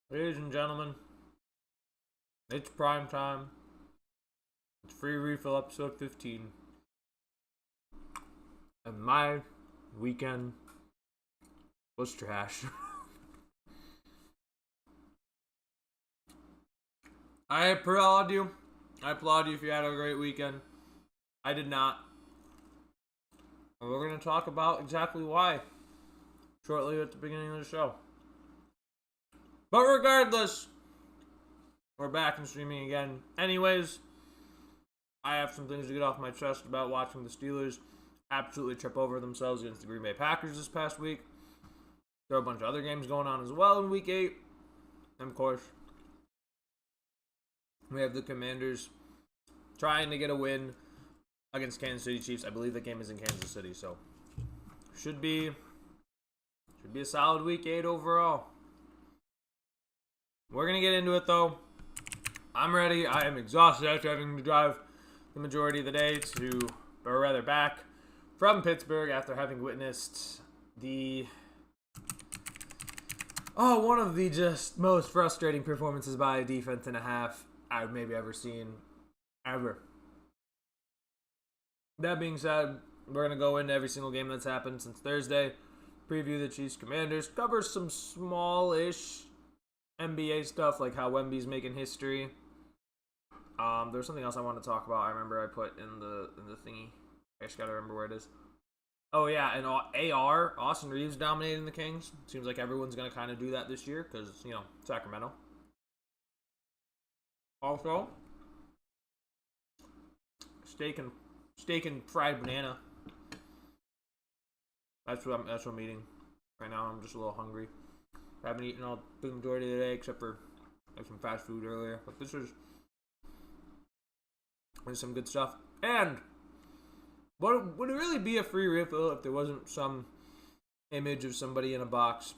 Ladies and gentlemen, it's prime time. It's free refill episode 15. And my weekend was trash. I applaud you. I applaud you if you had a great weekend. I did not. And we're going to talk about exactly why shortly at the beginning of the show. But regardless, we're back and streaming again. Anyways, I have some things to get off my chest about watching the Steelers absolutely trip over themselves against the Green Bay Packers this past week. There are a bunch of other games going on as well in Week 8. And of course, we have the Commanders trying to get a win against Kansas City Chiefs. I believe the game is in Kansas City, so should be a solid Week 8 overall. We're going to get into it, though. I'm ready. I am exhausted after having to drive the majority of the day back from Pittsburgh after having witnessed one of the just most frustrating performances by a defense and a half I've maybe ever seen, ever. That being said, we're going to go into every single game that's happened since Thursday, preview the Chiefs Commanders, cover some small-ish NBA stuff, like how Wemby's making history. There's something else I want to talk about. I remember I put in the thingy. I just gotta remember where it is. Oh yeah, and AR, Austin Reeves dominating the Kings. Seems like everyone's gonna kind of do that this year because Sacramento. Also, steak and fried banana. That's what I'm eating right now. I'm just a little hungry. I haven't eaten all the majority of the day except for some fast food earlier. But this is some good stuff. And would it really be a free refill if there wasn't some image of somebody in a box?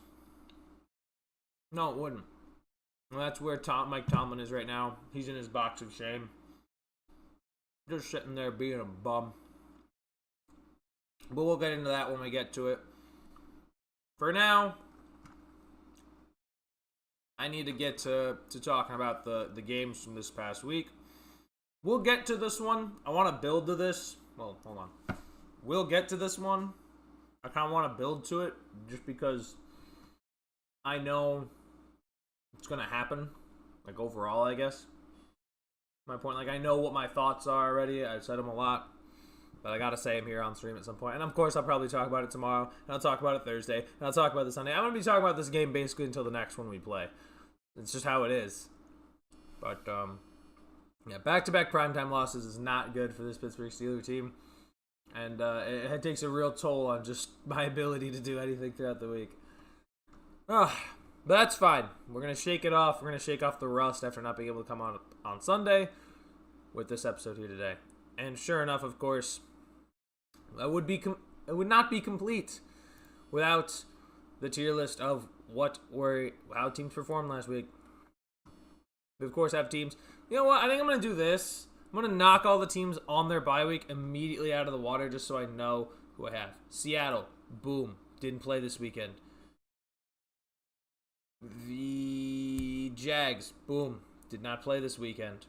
No, it wouldn't. And that's where Mike Tomlin is right now. He's in his box of shame. Just sitting there being a bum. But we'll get into that when we get to it. For now, I need to get to talking about the games from this past week. We'll get to this one. I want to build to this. Well, hold on. We'll get to this one. I kind of want to build to it just because I know it's going to happen. Like, overall, I guess. My point, like, I know what my thoughts are already. I've said them a lot. But I got to say them here on stream at some point. And, of course, I'll probably talk about it tomorrow. And I'll talk about it Thursday. And I'll talk about it Sunday. I'm going to be talking about this game basically until the next one we play. It's just how it is. But, yeah, back-to-back primetime losses is not good for this Pittsburgh Steelers team. And it takes a real toll on just my ability to do anything throughout the week. But that's fine. We're going to shake it off. We're going to shake off the rust after not being able to come on Sunday with this episode here today. And sure enough, of course, it would not be complete without the tier list of how teams performed last week. We, of course, have teams. You know what? I think I'm going to do this. I'm going to knock all the teams on their bye week immediately out of the water just so I know who I have. Seattle, boom, didn't play this weekend. The Jags, boom, did not play this weekend.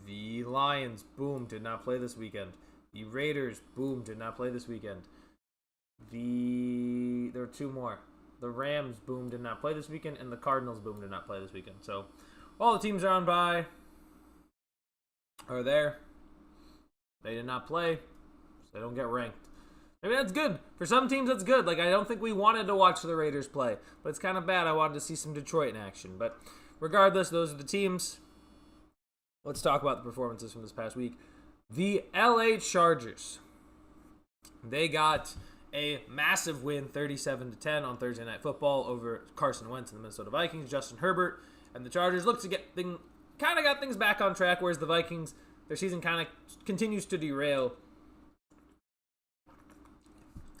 The Lions, boom, did not play this weekend. The Raiders, boom, did not play this weekend. There were two more. The Rams, boom, did not play this weekend. And the Cardinals, boom, did not play this weekend. So, all the teams are on bye. Are there. They did not play. So they don't get ranked. Maybe that's good. For some teams, that's good. Like, I don't think we wanted to watch the Raiders play. But it's kind of bad. I wanted to see some Detroit in action. But regardless, those are the teams. Let's talk about the performances from this past week. The LA Chargers. They got a massive win, 37-10 on Thursday Night Football over Carson Wentz and the Minnesota Vikings. Justin Herbert and the Chargers look to got things back on track, whereas the Vikings, their season kind of continues to derail.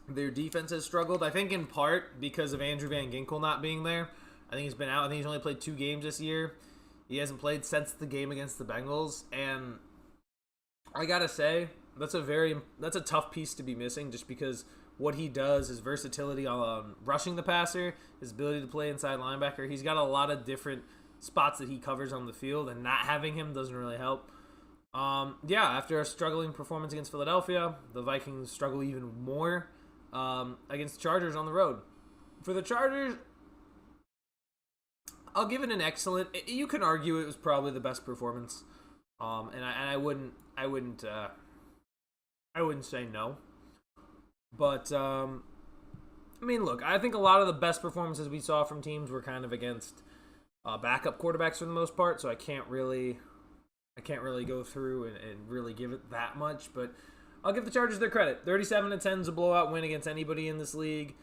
Their defense has struggled, I think in part because of Andrew Van Ginkel not being there. I think he's been out. I think he's only played 2 games this year. He hasn't played since the game against the Bengals, and I gotta say, that's a tough piece to be missing just because what he does, his versatility on rushing the passer, his ability to play inside linebacker. He's got a lot of different spots that he covers on the field, and not having him doesn't really help. After a struggling performance against Philadelphia, the Vikings struggle even more against the Chargers on the road. For the Chargers, I'll give it an excellent. You can argue it was probably the best performance, and I wouldn't say no. But look, I think a lot of the best performances we saw from teams were kind of against backup quarterbacks for the most part. So I can't really go through and really give it that much. But I'll give the Chargers their credit. 37-10 is a blowout win against anybody in this league.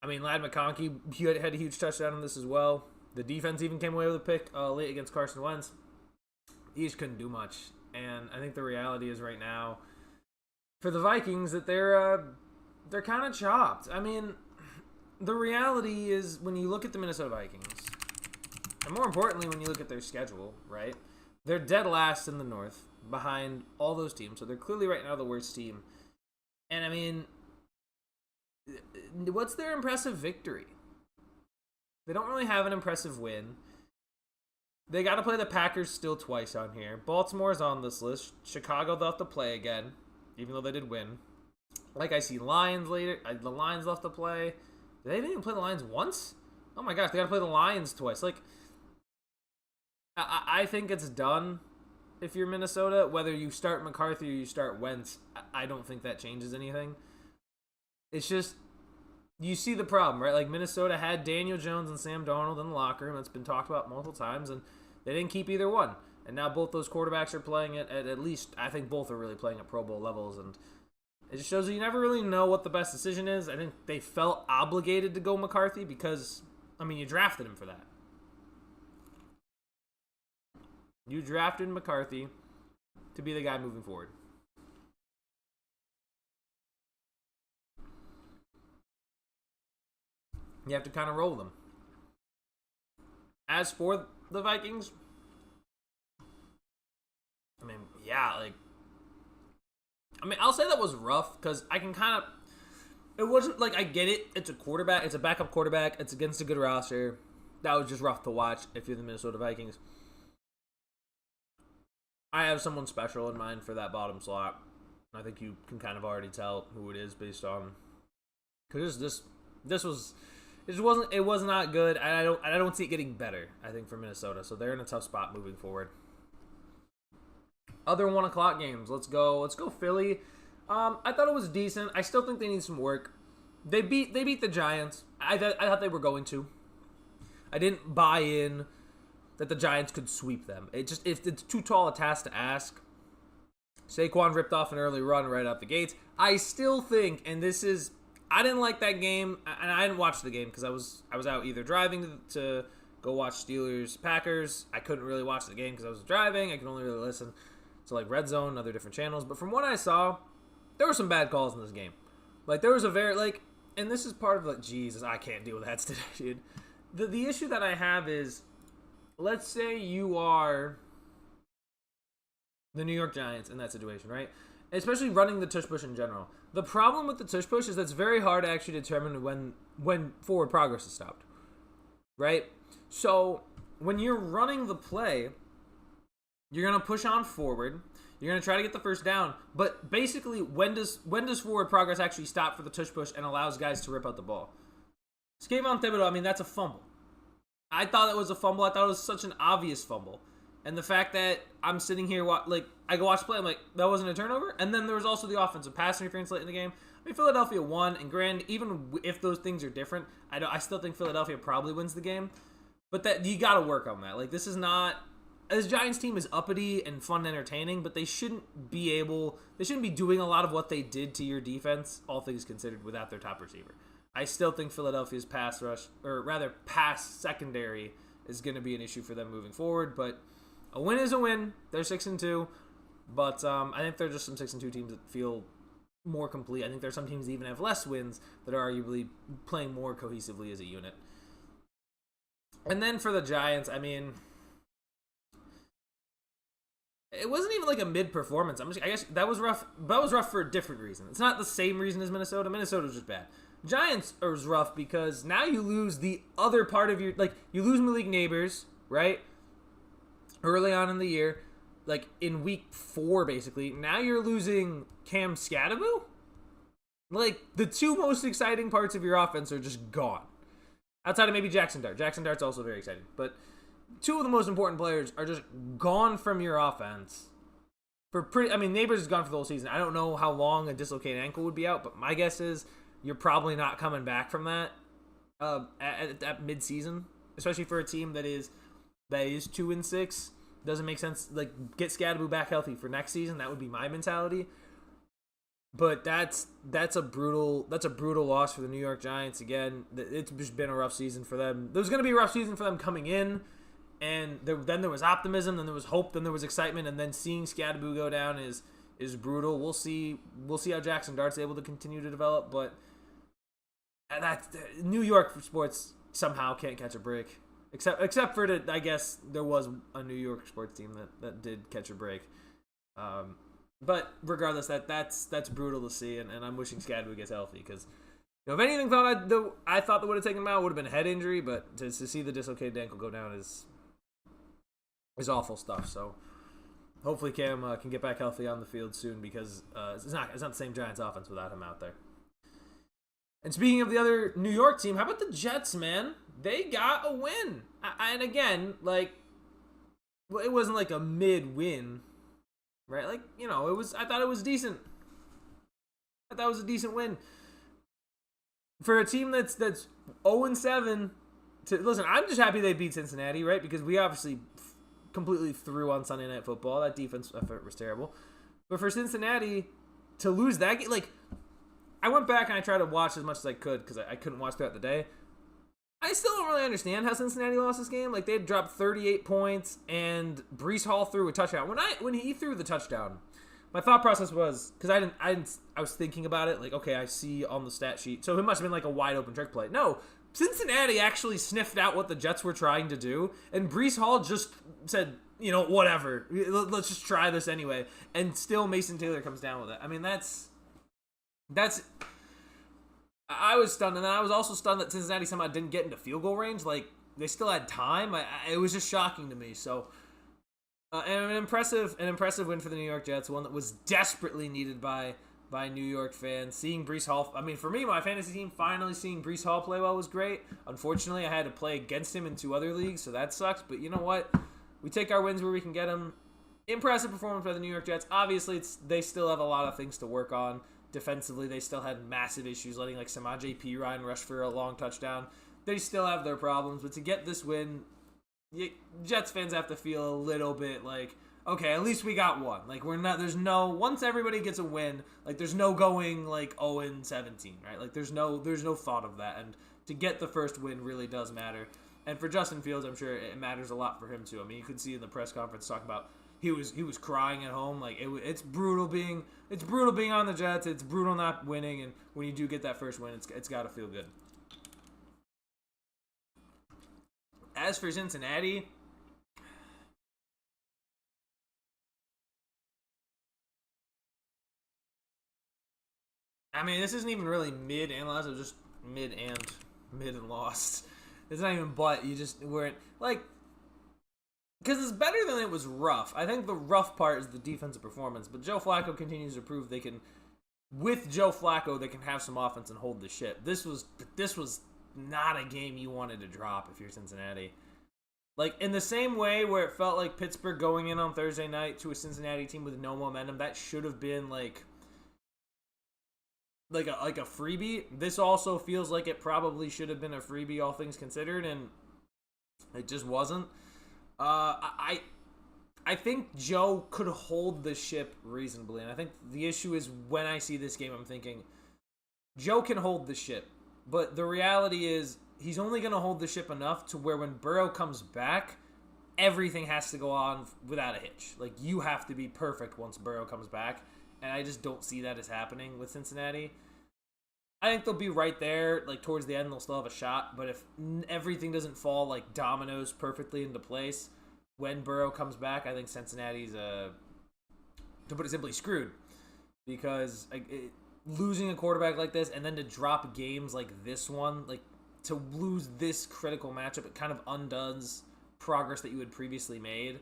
I mean, Ladd McConkey had a huge touchdown in this as well. The defense even came away with a pick late against Carson Wentz. He just couldn't do much. And I think the reality is right now for the Vikings that they're kind of chopped. I mean, the reality is when you look at the Minnesota Vikings, and more importantly when you look at their schedule, right? They're dead last in the North behind all those teams. So they're clearly right now the worst team. And I mean, what's their impressive victory? They don't really have an impressive win. They got to play the Packers still twice on here. Baltimore's on this list. Chicago, they'll have to play again, even though they did win. Like I see Lions later. The Lions left to play. Did they even play the Lions once? Oh my gosh, they got to play the Lions twice. Like, I think it's done if you're Minnesota. Whether you start McCarthy or you start Wentz, I don't think that changes anything. It's just, you see the problem, right? Like, Minnesota had Daniel Jones and Sam Darnold in the locker room. That's been talked about multiple times, and they didn't keep either one. And now both those quarterbacks are playing at least, I think both are really playing at Pro Bowl levels, and it just shows that you never really know what the best decision is. I think they felt obligated to go McCarthy because, I mean, you drafted him for that. You drafted McCarthy to be the guy moving forward. You have to kind of roll them. As for the Vikings, I'll say that was rough because I can kind of, it wasn't like, I get it. It's a quarterback. It's a backup quarterback. It's against a good roster. That was just rough to watch if you're the Minnesota Vikings. I have someone special in mind for that bottom slot. I think you can kind of already tell who it is based on, because it was not good. I don't see it getting better. I think for Minnesota, so they're in a tough spot moving forward. Other 1:00 games. Let's go Philly. I thought it was decent. I still think they need some work. They beat the Giants. I thought they were going to. I didn't buy in that the Giants could sweep them. If it's too tall a task to ask. Saquon ripped off an early run right out the gates. I still think, and this is, I didn't like that game, and I didn't watch the game because I was out either driving to go watch Steelers Packers. I couldn't really watch the game because I was driving. I could only really listen to like Red Zone and other different channels. But from what I saw, there were some bad calls in this game. Like, there was a very, like, and this is part of, like, Jesus, I can't deal with that today, dude. The issue that I have is, let's say you are the New York Giants in that situation, right? Especially running the tush push in general. The problem with the tush push is that it's very hard to actually determine when forward progress is stopped, right? So when you're running the play, you're going to push on forward. You're going to try to get the first down. But basically, when does forward progress actually stop for the tush push and allows guys to rip out the ball? Kayvon Thibodeau, that's a fumble. I thought it was a fumble. I thought it was such an obvious fumble. And the fact that I'm sitting here, I go watch the play, I'm like, that wasn't a turnover? And then there was also the offensive pass interference late in the game. Philadelphia won, and granted, even if those things are different, I still think Philadelphia probably wins the game. But that you got to work on that. Like, this is not, this Giants team is uppity and fun and entertaining, but they shouldn't be doing a lot of what they did to your defense, all things considered, without their top receiver. I still think Philadelphia's pass secondary is going to be an issue for them moving forward, but a win is a win. They're 6-2, but I think they're just some 6-2 teams that feel more complete. I think there's some teams that even have less wins that are arguably playing more cohesively as a unit. And then for the Giants, It wasn't even like a mid-performance. I guess that was rough. That was rough for a different reason. It's not the same reason as Minnesota. Minnesota was just bad. Giants was rough because now you lose the other part of your, like, you lose Malik Neighbors, right? Early on in the year, like in week 4, basically. Now you're losing Cam Scatteroo. Like, the two most exciting parts of your offense are just gone. Outside of maybe Jackson Dart. Jackson Dart's also very exciting. But two of the most important players are just gone from your offense. Neighbors is gone for the whole season. I don't know how long a dislocated ankle would be out, but my guess is you're probably not coming back from that at mid-season, especially for a team that is 2-6. Doesn't make sense. Like, get Scatteroo back healthy for next season. That would be my mentality. But that's a brutal loss for the New York Giants. Again, it's just been a rough season for them. There was going to be a rough season for them coming in, and then there was optimism, then there was hope, then there was excitement, and then seeing Scatteroo go down is brutal. We'll see how Jackson Dart's able to continue to develop, but New York sports somehow can't catch a break. Except for I guess there was a New York sports team that did catch a break. But regardless, that's brutal to see, and I'm wishing Scatteroo gets healthy because, if anything, I thought that would have taken him out would have been a head injury, but to see the dislocated ankle go down is awful stuff. So hopefully Cam can get back healthy on the field soon because it's not the same Giants offense without him out there. And speaking of the other New York team, how about the Jets, man? They got a win, and again, like, it wasn't like a mid-win. Right, like, it was. I thought it was decent. I thought it was a decent win for a team that's 0-7. Listen, I'm just happy they beat Cincinnati, right? Because we obviously completely threw on Sunday Night Football. That defense effort was terrible. But for Cincinnati to lose that game, like, I went back and I tried to watch as much as I could because I couldn't watch throughout the day. I still don't really understand how Cincinnati lost this game. Like, they had dropped 38 points, and Breece Hall threw a touchdown. When he threw the touchdown, my thought process was, because I was thinking about it, like, okay, I see on the stat sheet, so it must have been like a wide open trick play. No, Cincinnati actually sniffed out what the Jets were trying to do, and Breece Hall just said, whatever, let's just try this anyway, and still Mason Taylor comes down with it. I mean, that's. I was stunned, and then I was also stunned that Cincinnati somehow didn't get into field goal range. Like, they still had time. It was just shocking to me. So, and an impressive win for the New York Jets, one that was desperately needed by New York fans. Seeing Breece Hall, for me, my fantasy team, finally seeing Breece Hall play well was great. Unfortunately, I had to play against him in 2 other leagues, so that sucks. But you know what? We take our wins where we can get them. Impressive performance by the New York Jets. Obviously, they still have a lot of things to work on. Defensively, they still had massive issues, letting like Samaje Perine rush for a long touchdown. They still have their problems, but to get this win, Jets fans have to feel a little bit like, okay, at least we got one. Like, once everybody gets a win, like, there's no going like 0-17, right? Like, there's no thought of that, and to get the first win really does matter. And for Justin Fields, I'm sure it matters a lot for him too. I mean, you could see in the press conference talking about he was crying at home. Like, it's brutal being on the Jets. It's brutal not winning, and when you do get that first win, it's got to feel good. As for Cincinnati, I mean, this isn't even really mid and lost. It was just mid and lost. It's not even but. You just weren't like. Because it's better than it was rough. I think the rough part is the defensive performance. But Joe Flacco continues to prove they can, with Joe Flacco, they can have some offense and hold the ship. This was not a game you wanted to drop if you're Cincinnati. Like, in the same way where it felt like Pittsburgh going in on Thursday night to a Cincinnati team with no momentum, that should have been like a freebie. This also feels like it probably should have been a freebie, all things considered, and it just wasn't. I think Joe could hold the ship reasonably, and I think the issue is when I see this game, I'm thinking Joe can hold the ship, but the reality is he's only going to hold the ship enough to where when Burrow comes back, everything has to go on without a hitch. Like, you have to be perfect once Burrow comes back, and I just don't see that as happening with Cincinnati. I think they'll be right there, like, towards the end, they'll still have a shot, but if everything doesn't fall like dominoes perfectly into place, when Burrow comes back, I think Cincinnati's, to put it simply, screwed. Because losing a quarterback like this and then to drop games like this one, like to lose this critical matchup, it kind of undoes progress that you had previously made.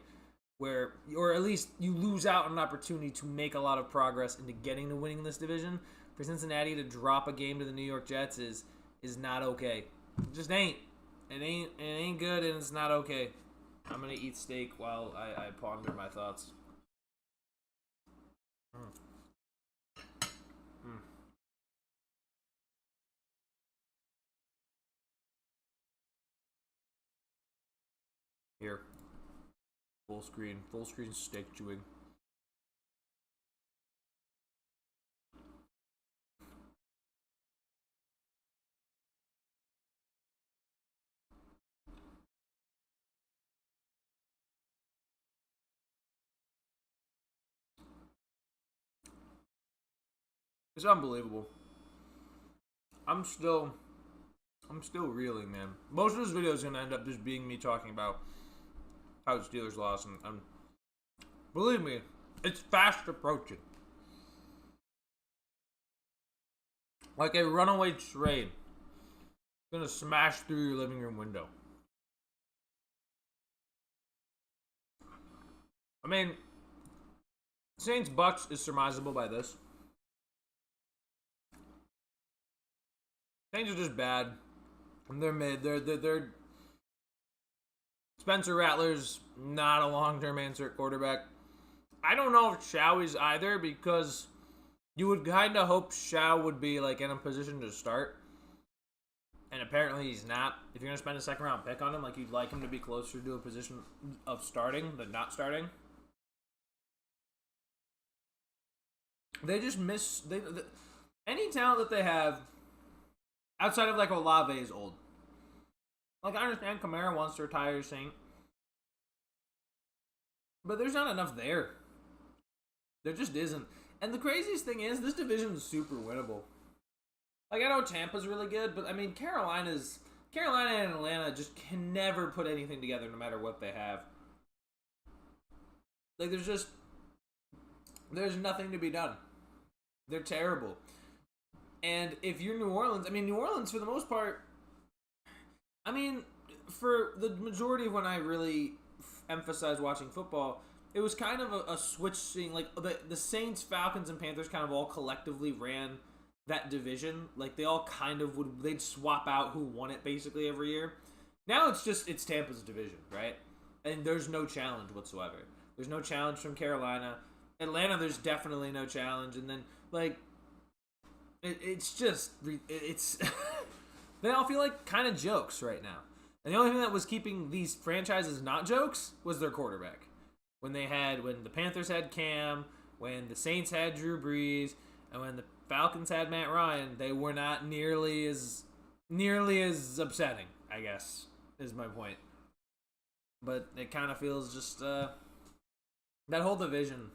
Or at least you lose out on an opportunity to make a lot of progress into getting to winning this division. For Cincinnati to drop a game to the New York Jets is not okay. It just ain't. It ain't good, and it's not okay. I'm gonna eat steak while I ponder my thoughts. Here. Full screen steak chewing. It's unbelievable. I'm still reeling, man. Most of this video is gonna end up just being me talking about how the Steelers lost, and believe me, it's fast approaching. Like a runaway train. It's gonna smash through your living room window. I mean, Saints Bucks is surmisable by this. Saints are just bad. And they're mid. They're Spencer Rattler's not a long-term answer at quarterback. I don't know if Shao is either, because you would kind of hope Shao would be like in a position to start. And apparently he's not. If you're going to spend a second-round pick on him, like you'd like him to be closer to a position of starting than not starting. They just miss... any talent that they have outside of like Olave is old. Like, I understand Kamara wants to retire Saint, but there's not enough there. There just isn't. And the craziest thing is, this division is super winnable. Like, I know Tampa's really good, but I mean, Carolina and Atlanta just can never put anything together no matter what they have. Like, there's nothing to be done. They're terrible. And if you're New Orleans, New Orleans, for the most part, for the majority of when I really emphasized watching football, it was kind of a switching, like, the Saints, Falcons, and Panthers kind of all collectively ran that division. Like, they all kind of they'd swap out who won it basically every year. Now it's Tampa's division, right? And there's no challenge whatsoever. There's no challenge from Carolina. Atlanta, there's definitely no challenge. And then, like, it's they all feel like kind of jokes right now. And the only thing that was keeping these franchises not jokes was their quarterback. When the Panthers had Cam, when the Saints had Drew Brees, and when the Falcons had Matt Ryan, they were not nearly as upsetting, I guess, is my point. But it kind of feels just that whole division.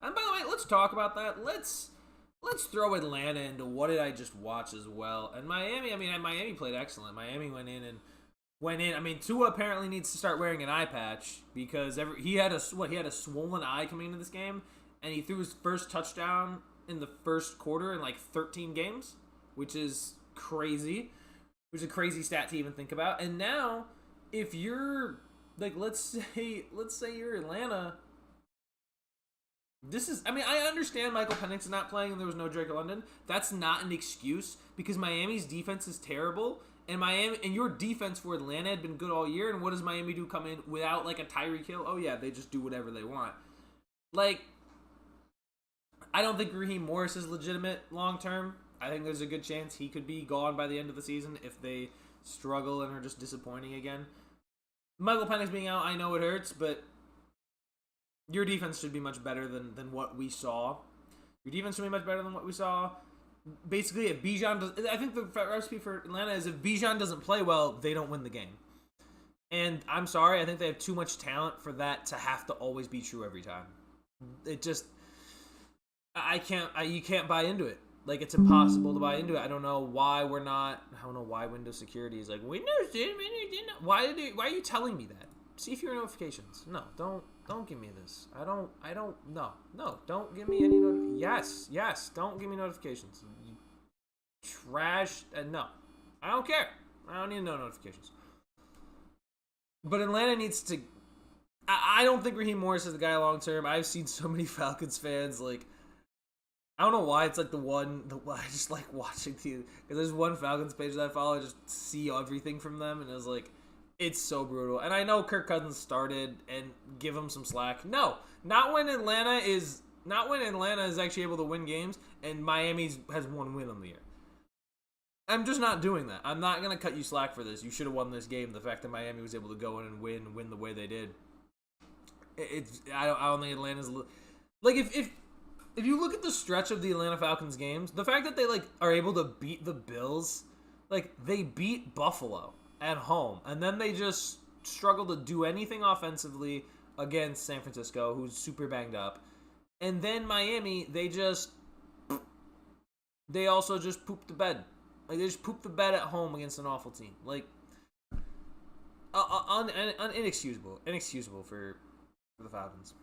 And by the way, let's talk about that. Let's throw Atlanta into what did I just watch as well. And Miami, Miami played excellent. Miami went in. Tua apparently needs to start wearing an eye patch because he had a swollen eye coming into this game, and he threw his first touchdown in the first quarter in like 13 games, which is crazy. Which is a crazy stat to even think about. And now, if you're like, let's say you're Atlanta. I understand Michael Penix is not playing and there was no Drake London. That's not an excuse because Miami's defense is terrible. And your defense for Atlanta had been good all year. And what does Miami do come in without like a Tyreek Hill? Oh yeah, they just do whatever they want. Like, I don't think Raheem Morris is legitimate long term. I think there's a good chance he could be gone by the end of the season if they struggle and are just disappointing again. Michael Penix being out, I know it hurts, but your defense should be much better than what we saw. Your defense should be much better than what we saw. Basically, if Bijan does, I think the recipe for Atlanta is if Bijan doesn't play well, they don't win the game. And I'm sorry, I think they have too much talent for that to have to always be true every time. It just, you can't buy into it. Like, it's impossible to buy into it. I don't know why why Windows Security is like, Windows did, why are you telling me that? See if your notifications. No, don't give me this. I don't. No, don't give me any. Yes. Don't give me notifications. You trash. No, I don't care. I don't need no notifications. But Atlanta needs to. I don't think Raheem Morris is the guy long term. I've seen so many Falcons fans like. I don't know why it's like I just like watching because there's one Falcons page that I follow. I just see everything from them, and it was like, it's so brutal. And I know Kirk Cousins started, and give him some slack. No, not when Atlanta is actually able to win games, and Miami has one win on the year. I'm just not doing that. I'm not gonna cut you slack for this. You should have won this game. The fact that Miami was able to go in and win the way they did. I don't think Atlanta's like if you look at the stretch of the Atlanta Falcons games, the fact that they like are able to beat the Bills, like they beat Buffalo at home, and then they just struggle to do anything offensively against San Francisco, who's super banged up, and then Miami, they also just pooped the bed. Like they just pooped the bed at home against an awful team. Like inexcusable for the Falcons.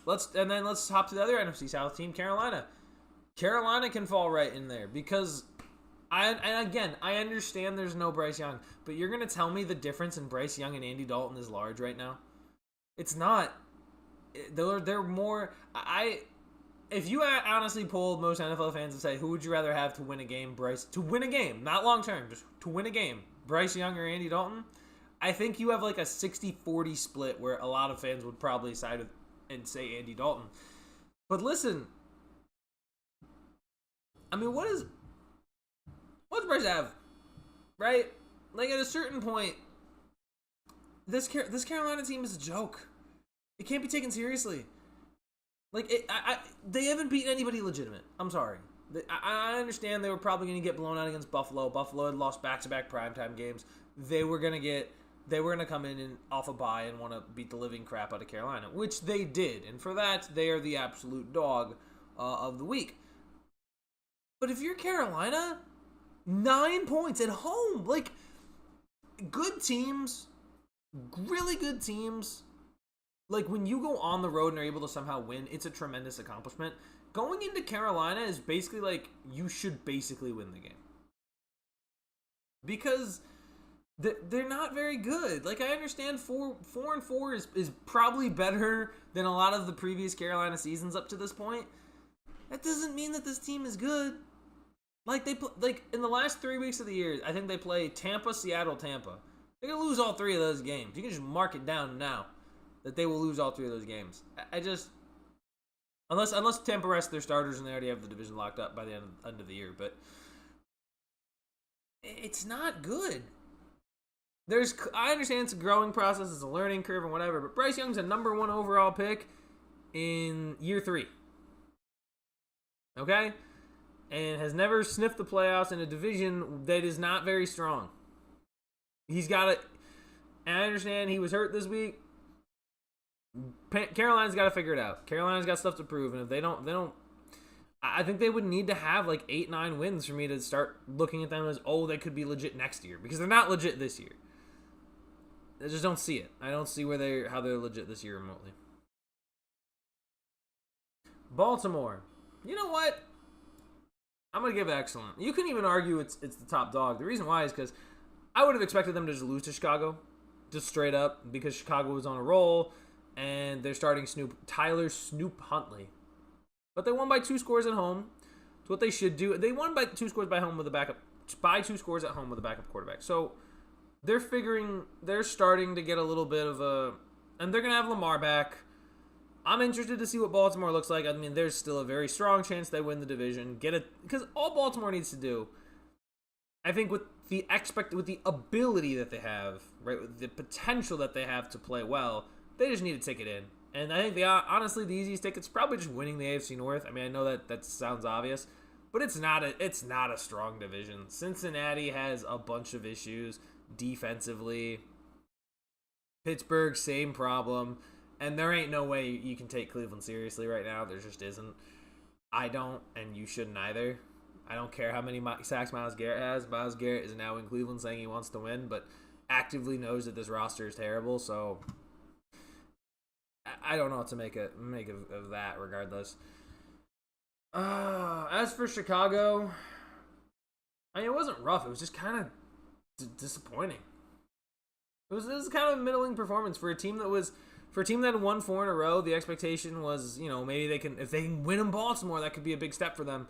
Let's hop to the other NFC South team, Carolina. Carolina can fall right in there because I understand there's no Bryce Young, but you're gonna tell me the difference in Bryce Young and Andy Dalton is large right now? It's not. They're more. If you honestly polled most NFL fans and say who would you rather have to win a game, to win a game, not long term, just to win a game, Bryce Young or Andy Dalton, I think you have like a 60-40 split where a lot of fans would probably side with and say Andy Dalton. But listen, I mean, what's Bryce have, right? Like at a certain point, this Carolina team is a joke. It can't be taken seriously. Like they haven't beaten anybody legitimate. I'm sorry. I understand they were probably going to get blown out against Buffalo. Buffalo had lost back-to-back primetime games. They were going to come in and off a bye and want to beat the living crap out of Carolina, which they did. And for that, they are the absolute dog of the week. But if you're Carolina, 9 points at home. Like, good teams, really good teams, like when you go on the road and are able to somehow win, it's a tremendous accomplishment. Going into Carolina is basically like you should basically win the game. Because they're not very good. Like, I understand 4-4 is probably better than a lot of the previous Carolina seasons up to this point. That doesn't mean that this team is good. Like, in the last 3 weeks of the year, I think they play Tampa, Seattle, Tampa. They're going to lose all 3 of those games. You can just mark it down now that they will lose all 3 of those games. I just... Unless Tampa rests their starters and they already have the division locked up by the end of the year. But it's not good. I understand it's a growing process, it's a learning curve and whatever, but Bryce Young's a number 1 overall pick in year 3. Okay? And has never sniffed the playoffs in a division that is not very strong. He's got it. And I understand he was hurt this week. Carolina's got to figure it out. Carolina's got stuff to prove, and if they don't, I think they would need to have like 8-9 wins for me to start looking at them as, oh, they could be legit next year, because they're not legit this year. I just don't see it. I don't see how they're legit this year remotely. Baltimore. You know what? I'm going to give it excellent. You couldn't even argue it's the top dog. The reason why is because I would have expected them to just lose to Chicago, just straight up, because Chicago was on a roll. And they're starting Tyler Snoop Huntley. But they won by 2 scores at home. It's what they should do. They won by 2 scores by 2 scores at home with a backup quarterback. So they're starting to get a little bit of a... And they're going to have Lamar back. I'm interested to see what Baltimore looks like. I mean, there's still a very strong chance they win the division. Because all Baltimore needs to do, I think with the ability that they have, right, with the potential that they have to play well, they just need to take it in. And I think honestly the easiest ticket's probably just winning the AFC North. I mean, I know that sounds obvious, but it's not a strong division. Cincinnati has a bunch of issues defensively. Pittsburgh, same problem. And there ain't no way you can take Cleveland seriously right now. There just isn't. I don't, and you shouldn't either. I don't care how many sacks Myles Garrett has. Myles Garrett is now in Cleveland saying he wants to win, but actively knows that this roster is terrible. So I don't know what to make of that. Regardless, as for Chicago, I mean, it wasn't rough. It was just kind of disappointing. It was kind of a middling performance for a team that had won 4 in a row. The expectation was, maybe if they can win in Baltimore, that could be a big step for them.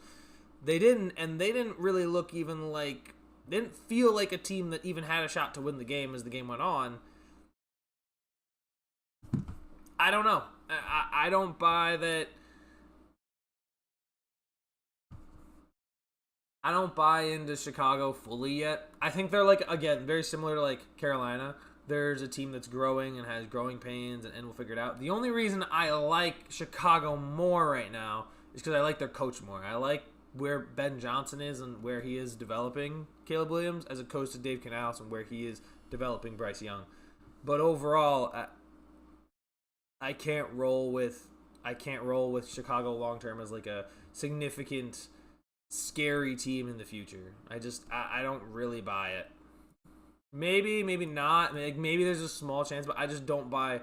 They didn't, and they didn't really look even like, they didn't feel like a team that even had a shot to win the game as the game went on. I don't know. I don't buy that. I don't buy into Chicago fully yet. I think they're again, very similar to Carolina. There's a team that's growing and has growing pains and we'll figure it out. The only reason I like Chicago more right now is because I like their coach more. I like where Ben Johnson is and where he is developing Caleb Williams as opposed to Dave Canales and where he is developing Bryce Young. But overall, I can't roll with Chicago long term as a significant scary team in the future. I don't really buy it. Maybe not. Maybe there's a small chance, but I just don't buy,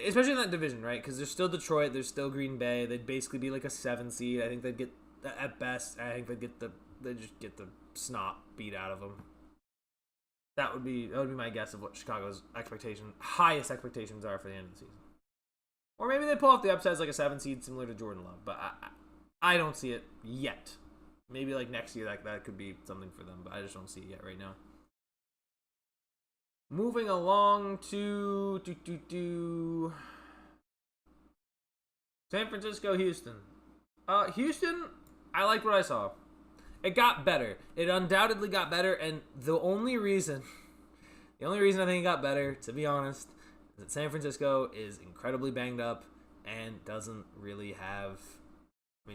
especially in that division, right? Because there's still Detroit, there's still Green Bay. They'd basically be a 7 seed. I think they'd get, at best, they'd just get the snot beat out of them. That would be my guess of what Chicago's highest expectations are for the end of the season. Or maybe they pull off the upset as a 7 seed similar to Jordan Love, but I don't see it yet. Maybe next year that could be something for them, but I just don't see it yet right now. Moving along to San Francisco, Houston. Houston, I liked what I saw. It got better. It undoubtedly got better, and the only reason I think it got better, to be honest, is that San Francisco is incredibly banged up and doesn't really have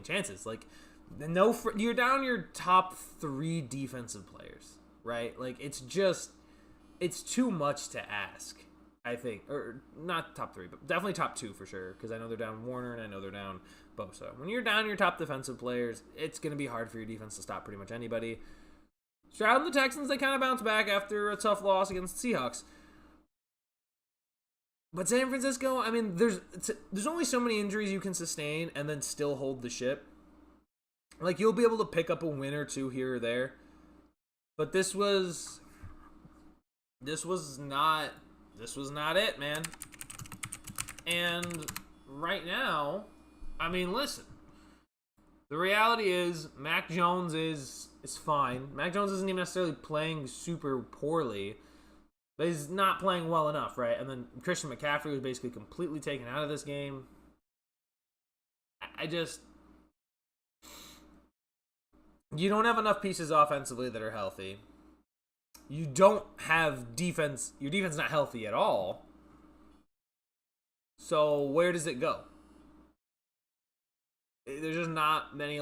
chances. You're down your top 3 defensive players, right? It's too much to ask, I think. Or not top 3, but definitely top 2 for sure, because I know they're down Warner and I know they're down Bosa. When you're down your top defensive players, it's going to be hard for your defense to stop pretty much anybody. Stroud and the Texans, they kind of bounced back after a tough loss against the Seahawks. But San Francisco, there's only so many injuries you can sustain and then still hold the ship. You'll be able to pick up a win or 2 here or there. But this was not it, man. And right now, listen. The reality is Mac Jones is fine. Mac Jones isn't even necessarily playing super poorly, but he's not playing well enough, right? And then Christian McCaffrey was basically completely taken out of this game. You don't have enough pieces offensively that are healthy. You don't have defense. Your defense is not healthy at all. So where does it go? There's just not many,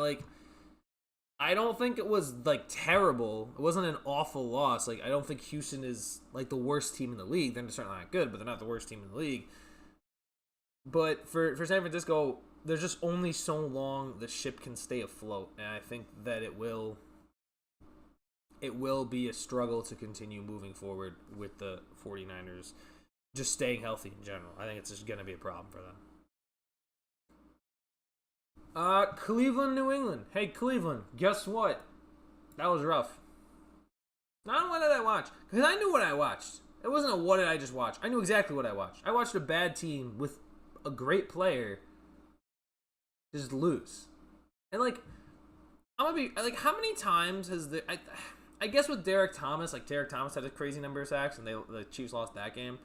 I don't think it was, terrible. It wasn't an awful loss. I don't think Houston is, the worst team in the league. They're certainly not good, but they're not the worst team in the league. But for San Francisco, there's just only so long the ship can stay afloat. And I think that it will be a struggle to continue moving forward with the 49ers just staying healthy in general. I think it's just going to be a problem for them. Cleveland, New England. Hey, Cleveland, guess what? That was rough. Not what did I watch? Because I knew what I watched. It wasn't a what did I just watch. I knew exactly what I watched. I watched a bad team with a great player just lose. And, I'm going to be, how many times has I guess with Derek Thomas, Derek Thomas had a crazy number of sacks, and the Chiefs lost that game.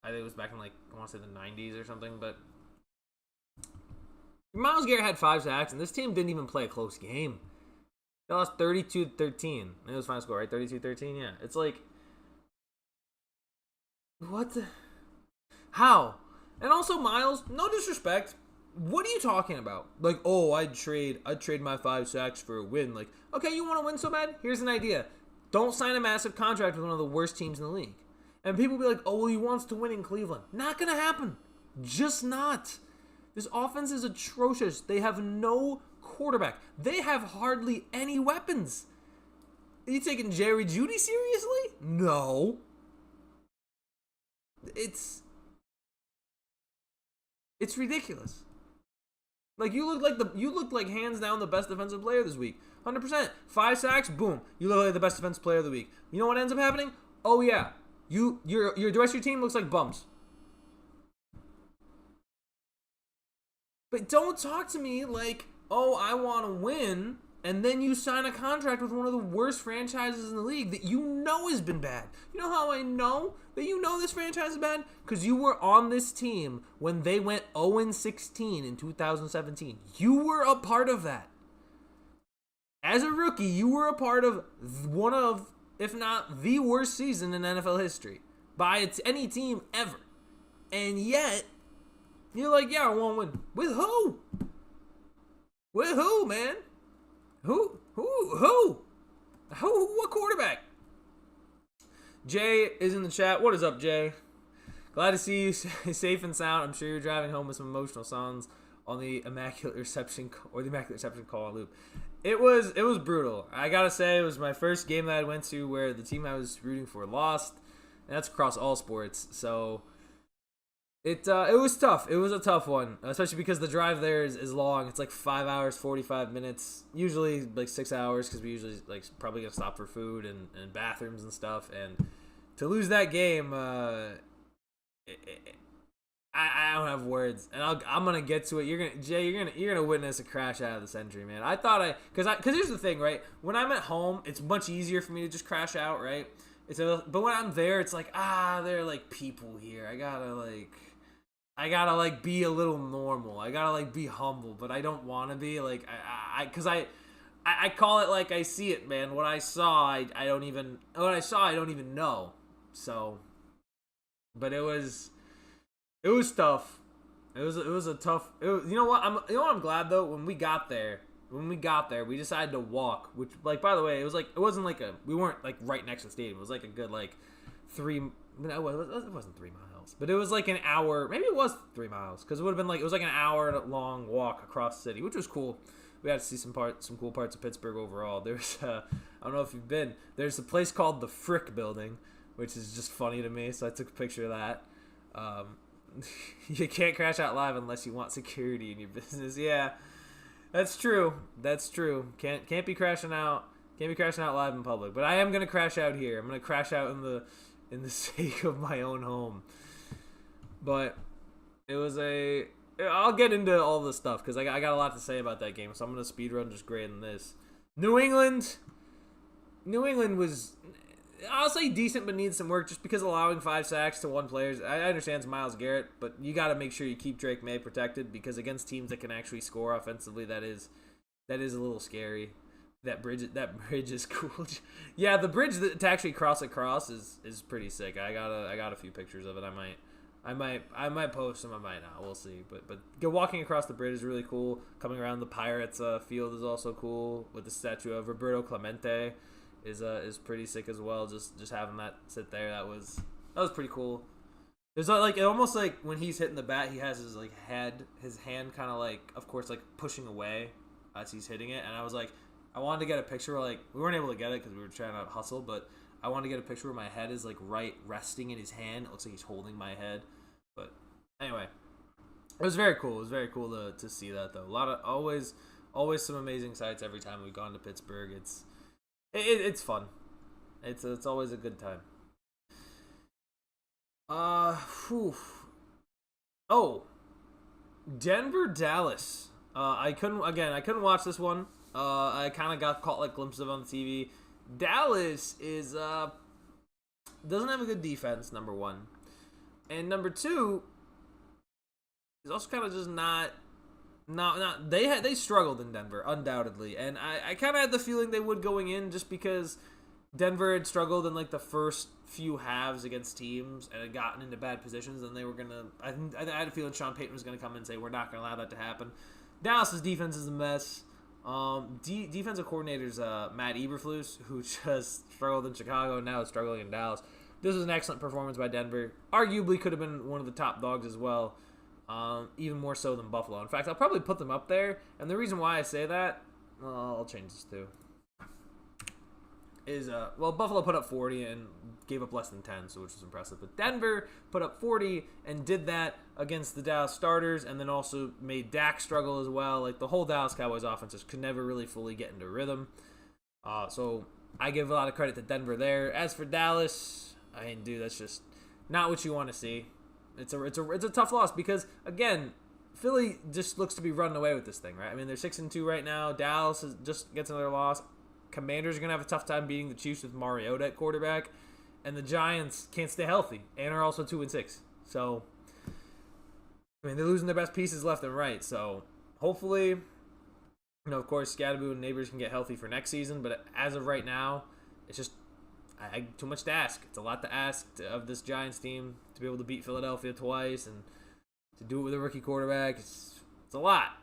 I think it was back in, I want to say the 90s or something, but Myles Garrett had 5 sacks, and this team didn't even play a close game. They lost 32-13. It was final score, right? 32-13, yeah. It's what the? How? And also, Myles, no disrespect, what are you talking about? I'd trade my 5 sacks for a win. Okay, you want to win so bad? Here's an idea. Don't sign a massive contract with one of the worst teams in the league. And people will be well, he wants to win in Cleveland. Not going to happen. Just not. This offense is atrocious. They have no quarterback. They have hardly any weapons. Are you taking Jerry Jeudy seriously? No. It's ridiculous. Like you look like hands down the best defensive player this week. 100%. 5 sacks, boom. You look like the best defensive player of the week. You know what ends up happening? Oh yeah. Your the rest of your team looks like bums. But don't talk to me like, oh, I want to win, and then you sign a contract with one of the worst franchises in the league that you know has been bad. You know how I know that you know this franchise is bad? Because you were on this team when they went 0-16 in 2017. You were a part of that. As a rookie, you were a part of one of, if not the worst season in NFL history by any team ever. And yet, you're like, yeah, I want to win. With who? With who, man? Who? What quarterback? Jay is in the chat. What is up, Jay? Glad to see you safe and sound. I'm sure you're driving home with some emotional songs on the Immaculate Reception call loop. It was brutal. I gotta say, it was my first game that I went to where the team I was rooting for lost. And that's across all sports. So it was tough. It was a tough one, especially because the drive there is long. It's like 5 hours, 45 minutes, usually like 6 hours because we usually like probably gonna stop for food and bathrooms and stuff. And to lose that game, I don't have words, and I'm gonna get to it. You're gonna witness a crash out of the century, man. Because here's the thing, right? When I'm at home, it's much easier for me to just crash out, right? But when I'm there, it's like there are like people here. I gotta be a little normal. I gotta be humble, but I don't want to be like I call it like I see it, man. What I saw, I don't even know. So, but it was tough. It was a tough. You know what? I'm glad though. When we got there, we decided to walk. Which, like, by the way, it wasn't like we weren't like right next to the stadium. It was like a good like 3. No, it wasn't 3 miles, but it was like an hour. Maybe it was 3 miles because it would have been like an hour long walk across the city, which was cool. We had to see some cool parts of Pittsburgh overall. There's I don't know if you've been. There's a place called the Frick Building, which is just funny to me. So I took a picture of that. You can't crash out live unless you want security in your business. Yeah, that's true. Can't be crashing out. Can't be crashing out live in public. But I am gonna crash out here. I'm gonna crash out in the sake of my own home. But it was I'll get into all this stuff because I got a lot to say about that game. So I'm gonna speedrun just grading this. New England was, I'll say, decent, but needs some work just because allowing 5 sacks to one player. I understand it's Myles Garrett, but you got to make sure you keep Drake May protected because against teams that can actually score offensively, that is a little scary. That bridge is cool. Yeah, the bridge to actually cross across is pretty sick. I got a few pictures of it. I might post them. I might not. We'll see. But walking across the bridge is really cool. Coming around the Pirates field is also cool with the statue of Roberto Clemente. Is pretty sick as well. Just having that sit there, that was pretty cool. There's like, it almost like when he's hitting the bat, he has his hand kind of like, of course, like pushing away as he's hitting it. And I was like, I wanted to get a picture where, like, we weren't able to get it because we were trying to hustle, but I wanted to get a picture where my head is like right resting in his hand. It looks like he's holding my head. But anyway, it was very cool. It was very cool to see that though. A lot of always some amazing sights every time we've gone to Pittsburgh. It's fun. It's always a good time. Denver, Dallas. I couldn't watch this one. I kind of got caught like glimpses of it on the TV. Dallas doesn't have a good defense, number one, and number two is also kind of just not. They struggled in Denver, undoubtedly, and I kind of had the feeling they would going in just because Denver had struggled in like the first few halves against teams and had gotten into bad positions, and they were gonna. I had a feeling Sean Payton was gonna come in and say we're not gonna allow that to happen. Dallas's defense is a mess. Defensive coordinator's Matt Eberflus, who just struggled in Chicago and now is struggling in Dallas. This was an excellent performance by Denver. Arguably could have been one of the top dogs as well. even more so than Buffalo. In fact, I'll probably put them up there. And the reason why I say that, well, I'll change this too, is, Buffalo put up 40 and gave up less than 10, so which was impressive. But Denver put up 40 and did that against the Dallas starters, and then also made Dak struggle as well. Like, the whole Dallas Cowboys offense just could never really fully get into rhythm. So I give a lot of credit to Denver there. As for Dallas, I mean, dude, that's just not what you want to see. It's a tough loss because, again, Philly just looks to be running away with this thing, right? I mean, they're 6-2 right now. Dallas just gets another loss. Commanders are going to have a tough time beating the Chiefs with Mariota at quarterback. And the Giants can't stay healthy and are also 2-6. So, I mean, they're losing their best pieces left and right. So, hopefully, of course, Scadaboo and Neighbors can get healthy for next season. But as of right now, it's just too much to ask. It's a lot to ask of this Giants team to be able to beat Philadelphia twice and to do it with a rookie quarterback. It's a lot.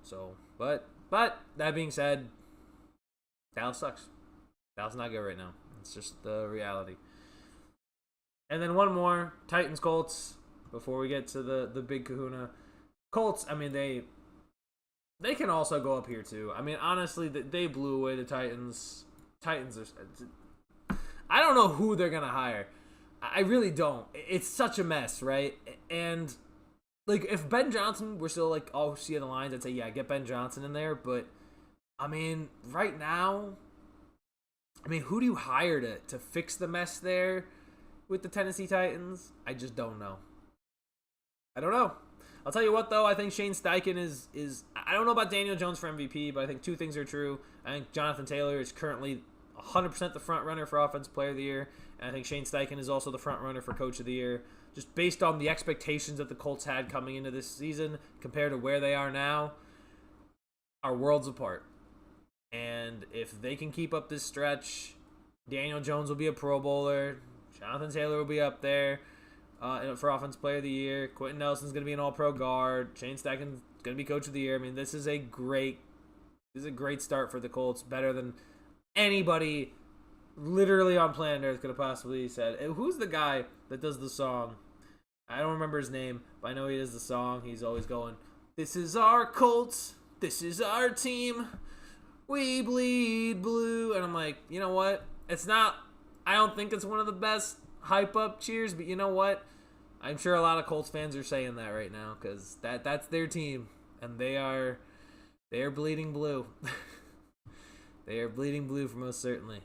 So, but that being said, Dallas sucks. Dallas not good right now. It's just the reality. And then one more, Titans Colts, before we get to the big kahuna. Colts, I mean, they can also go up here too. I mean, honestly, they blew away the Titans. Titans are, I don't know who they're going to hire. I really don't. It's such a mess, right? And, like, if Ben Johnson were still, like, OC of the lines, I'd say, yeah, get Ben Johnson in there. But, I mean, right now, who do you hire to fix the mess there with the Tennessee Titans? I just don't know. I don't know. I'll tell you what, though. I think Shane Steichen is I don't know about Daniel Jones for MVP, but I think two things are true. I think Jonathan Taylor is currently 100% the front runner for Offensive Player of the Year, and I think Shane Steichen is also the front runner for Coach of the Year. Just based on the expectations that the Colts had coming into this season compared to where they are now, are worlds apart. And if they can keep up this stretch, Daniel Jones will be a Pro Bowler. Jonathan Taylor will be up there for Offensive Player of the Year. Quentin Nelson's going to be an All-Pro guard. Shane Steichen's going to be Coach of the Year. I mean, this is a great start for the Colts. Better than anybody literally on planet Earth could have possibly said. Who's the guy that does the song? I don't remember his name, but I know he does the song. He's always going, "This is our Colts. This is our team. We bleed blue." And I'm like, you know what? It's not, I don't think it's one of the best hype up cheers, but you know what? I'm sure a lot of Colts fans are saying that right now because that's their team, and they are bleeding blue. They are bleeding blue for most certainly.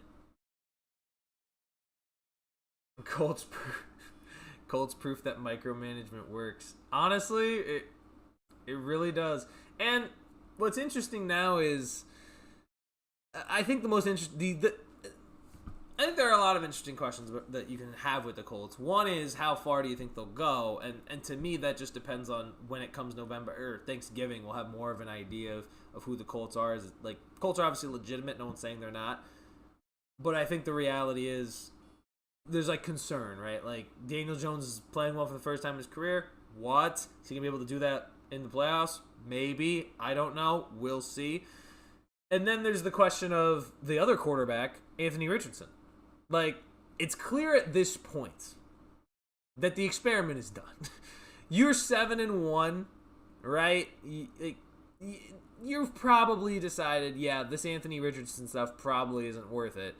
Colts proof that micromanagement works. Honestly, it really does. And what's interesting now is, I think the most interesting, I think there are a lot of interesting questions that you can have with the Colts. One is, how far do you think they'll go? And to me, that just depends on when it comes November or Thanksgiving. We'll have more of an idea of who the Colts are. Like, Colts are obviously legitimate. No one's saying they're not. But I think the reality is, there's, like, concern, right? Like, Daniel Jones is playing well for the first time in his career. What? Is he going to be able to do that in the playoffs? Maybe. I don't know. We'll see. And then there's the question of the other quarterback, Anthony Richardson. Like, it's clear at this point that the experiment is done. You're 7-1, right? You've probably decided, yeah, this Anthony Richardson stuff probably isn't worth it.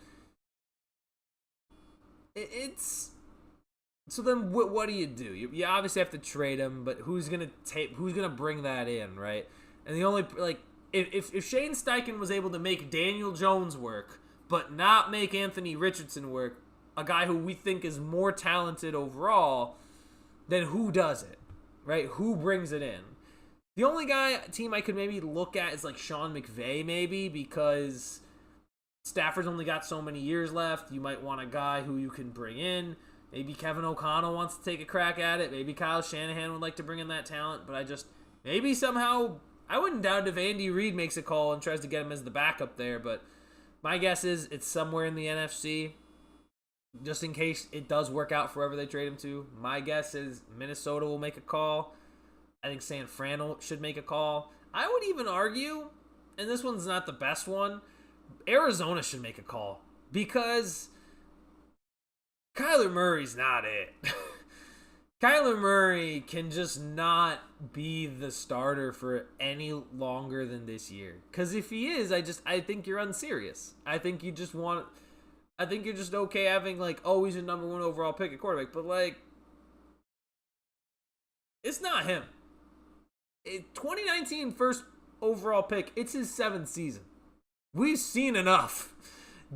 So then what do? You obviously have to trade him, but who's gonna bring that in, right? And the only, like, if Shane Steichen was able to make Daniel Jones work, but not make Anthony Richardson work, a guy who we think is more talented overall, then who does it, right? Who brings it in? The only team I could maybe look at is like Sean McVay, maybe, because Stafford's only got so many years left. You might want a guy who you can bring in. Maybe Kevin O'Connell wants to take a crack at it. Maybe Kyle Shanahan would like to bring in that talent. But maybe somehow, I wouldn't doubt if Andy Reid makes a call and tries to get him as the backup there. But my guess is it's somewhere in the NFC, just in case it does work out for wherever they trade him to. My guess is Minnesota will make a call. I think San Fran should make a call. I would even argue, and this one's not the best one, Arizona should make a call, because Kyler Murray's not it. Kyler Murray can just not be the starter for any longer than this year. Because if he is, I think you're unserious. I think you're just okay having, like, oh, he's a number 1 overall pick at quarterback. But, like, it's not him. 2019 first overall pick, it's his 7th season. We've seen enough.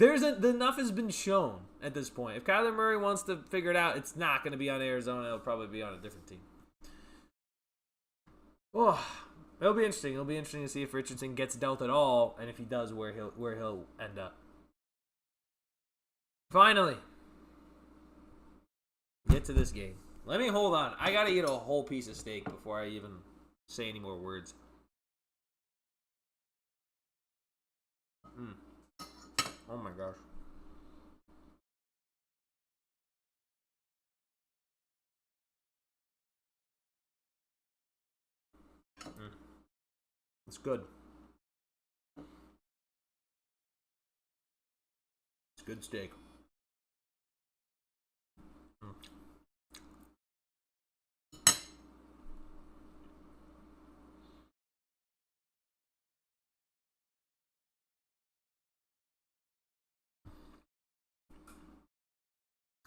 Enough has been shown at this point. If Kyler Murray wants to figure it out, it's not going to be on Arizona. It'll probably be on a different team. Oh, it'll be interesting. It'll be interesting to see if Richardson gets dealt at all, and if he does, where he'll end up. Finally, get to this game. Let me hold on. I gotta eat a whole piece of steak before I even say any more words. Oh my gosh. It's good. It's good steak.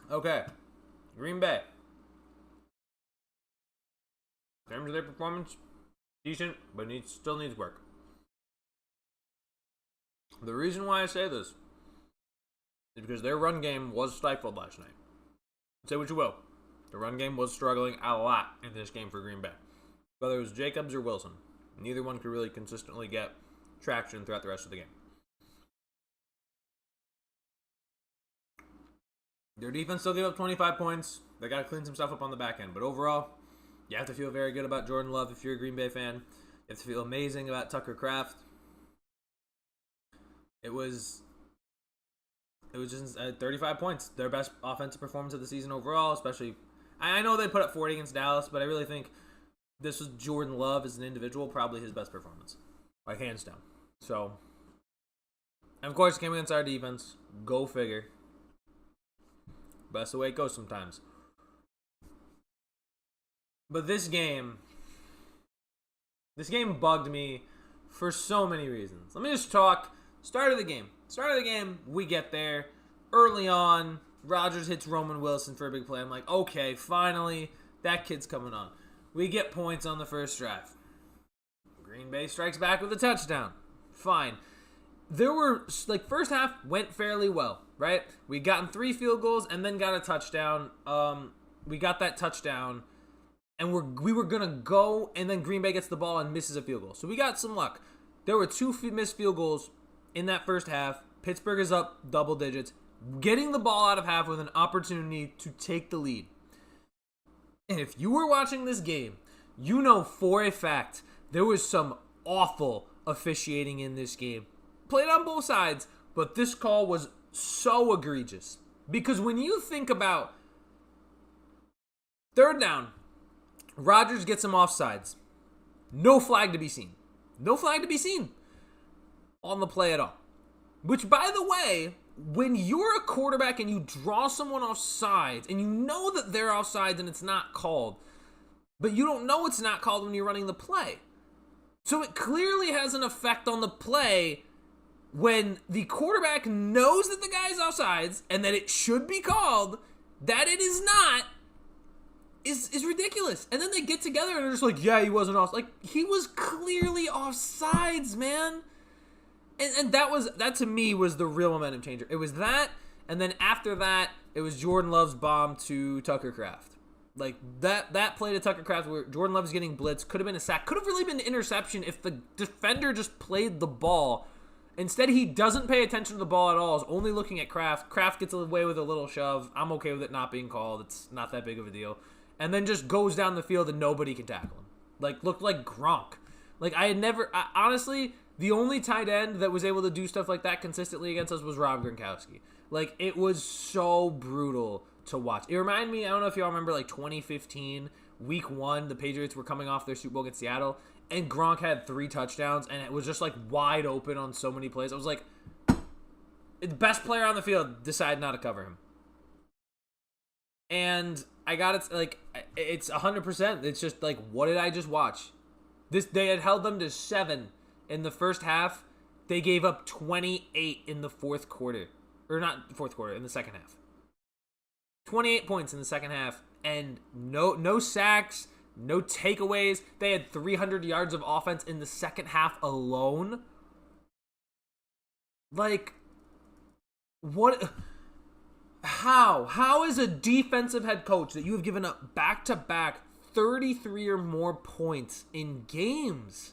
Okay, Green Bay. In terms of their performance, decent, but still needs work. The reason why I say this is because their run game was stifled last night. Say what you will. The run game was struggling a lot in this game for Green Bay. Whether it was Jacobs or Wilson, neither one could really consistently get traction throughout the rest of the game. Their defense still gave up 25 points. They got to clean some stuff up on the back end. But overall, you have to feel very good about Jordan Love if you're a Green Bay fan. You have to feel amazing about Tucker Kraft. It was just 35 points. Their best offensive performance of the season overall, especially. I know they put up 40 against Dallas, but I really think this was Jordan Love as an individual, probably his best performance. Like, hands down. So, and of course, it came against our defense. Go figure. That's the way it goes sometimes. But this game bugged me for so many reasons. Let me just talk. Start of the game, we get there. Early on, Rodgers hits Roman Wilson for a big play. I'm like, okay, finally, that kid's coming on. We get points on the first drive. Green Bay strikes back with a touchdown. Fine. There were, like, first half went fairly well, right? We gotten 3 field goals and then got a touchdown. We got that touchdown, and we were going to go, and then Green Bay gets the ball and misses a field goal. So we got some luck. There were 2 missed field goals in that first half. Pittsburgh is up double digits, getting the ball out of half with an opportunity to take the lead. And if you were watching this game, you know for a fact there was some awful officiating in this game. Played on both sides, but this call was so egregious. Because when you think about third down, Rodgers gets him offsides. No flag to be seen. No flag to be seen on the play at all. Which, by the way, when you're a quarterback and you draw someone off sides and you know that they're offsides and it's not called, but you don't know it's not called when you're running the play. So it clearly has an effect on the play when the quarterback knows that the guy's offsides and that it should be called, that it is not, is ridiculous. And then they get together and they're just like, yeah, he wasn't off. Like, he was clearly offsides, man. And that to me was the real momentum changer. It was that, and then after that, it was Jordan Love's bomb to Tucker Kraft. Like, that play to Tucker Kraft where Jordan Love's getting blitzed could have been a sack. Could have really been an interception if the defender just played the ball. Instead, he doesn't pay attention to the ball at all. Is only looking at Kraft. Kraft gets away with a little shove. I'm okay with it not being called. It's not that big of a deal. And then just goes down the field and nobody can tackle him. Like, looked like Gronk. Like, honestly, the only tight end that was able to do stuff like that consistently against us was Rob Gronkowski. Like, it was so brutal to watch. It reminded me, I don't know if y'all remember, like, 2015, week 1, the Patriots were coming off their Super Bowl against Seattle, and Gronk had 3 touchdowns, and it was just, like, wide open on so many plays. I was like, the best player on the field decided not to cover him. And I got it. Like, it's 100%. It's just like, what did I just watch? They had held them to 7 in the first half. They gave up 28 in the fourth quarter, or not the fourth quarter, in the second half. 28 points in the second half, and no sacks, no takeaways. They had 300 yards of offense in the second half alone. Like, what? How is a defensive head coach that you have given up back-to-back 33 or more points in games?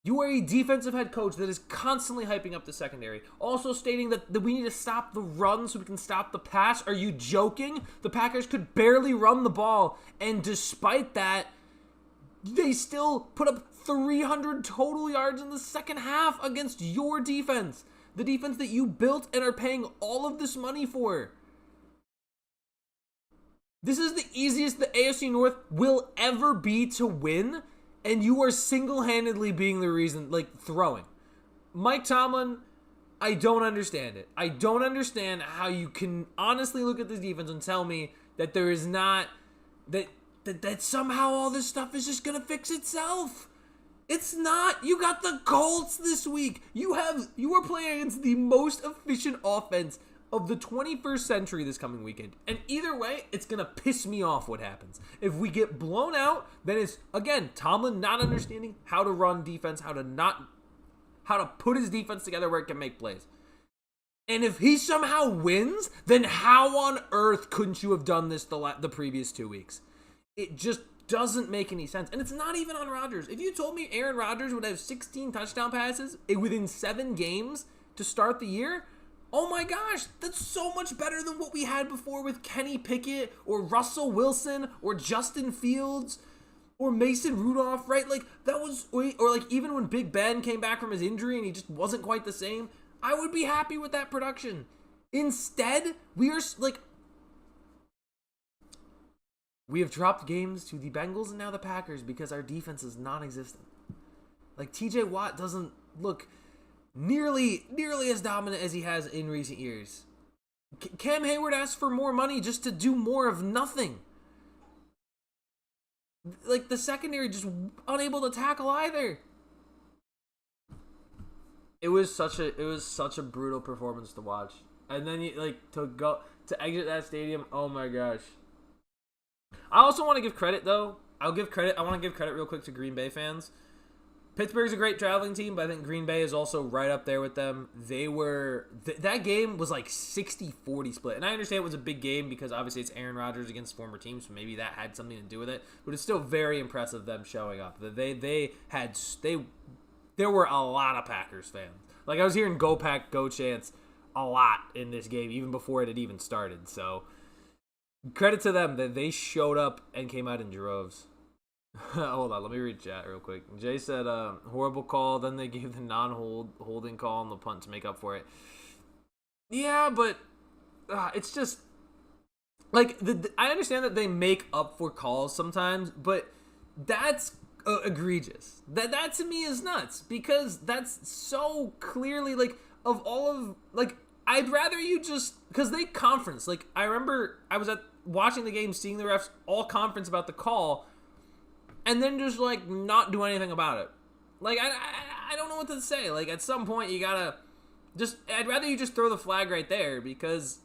You are a defensive head coach that is constantly hyping up the secondary. Also stating that we need to stop the run so we can stop the pass. Are you joking? The Packers could barely run the ball. And despite that, they still put up 300 total yards in the second half against your defense. The defense that you built and are paying all of this money for. This is the easiest the AFC North will ever be to win. And you are single-handedly being the reason, like, throwing. Mike Tomlin, I don't understand it. I don't understand how you can honestly look at this defense and tell me that there is not, that somehow all this stuff is just going to fix itself. It's not. You got the Colts this week. You are playing against the most efficient offense of the 21st century this coming weekend. And either way, it's going to piss me off what happens. If we get blown out, then it's, again, Tomlin not understanding how to run defense, how to put his defense together where it can make plays. And if he somehow wins, then how on earth couldn't you have done this the previous 2 weeks? It just doesn't make any sense. And it's not even on Rodgers. If you told me Aaron Rodgers would have 16 touchdown passes within 7 games to start the year, oh my gosh, that's so much better than what we had before with Kenny Pickett or Russell Wilson or Justin Fields or Mason Rudolph, right? Like, that was, or like even when Big Ben came back from his injury and he just wasn't quite the same, I would be happy with that production. Instead, we have dropped games to the Bengals and now the Packers because our defense is non-existent. Like, TJ Watt doesn't look nearly as dominant as he has in recent years. Cam Hayward asked for more money just to do more of nothing. Like, the secondary just unable to tackle either. It was such a brutal performance to watch. And then to exit that stadium, oh my gosh. I also want to give credit though. I want to give credit real quick to Green Bay fans. Pittsburgh's a great traveling team, but I think Green Bay is also right up there with them. They were... that game was like 60-40 split. And I understand it was a big game because obviously it's Aaron Rodgers against former teams, so maybe that had something to do with it. But it's still very impressive them showing up. There were a lot of Packers fans. Like, I was hearing Go Pack, Go Chants a lot in this game, even before it had even started. So, credit to them that they showed up and came out in droves. Hold on, let me read chat real quick. Jay said, horrible call, then they gave the non-holding call on the punt to make up for it. Yeah, but it's just, like, I understand that they make up for calls sometimes, but that's egregious. That to me is nuts, because that's so clearly, like, of all of, like, I'd rather you just, because they conference, like, I remember I was watching the game, seeing the refs all conference about the call, and then just, like, not do anything about it. Like, I don't know what to say. Like, at some point, you gotta just... I'd rather you just throw the flag right there because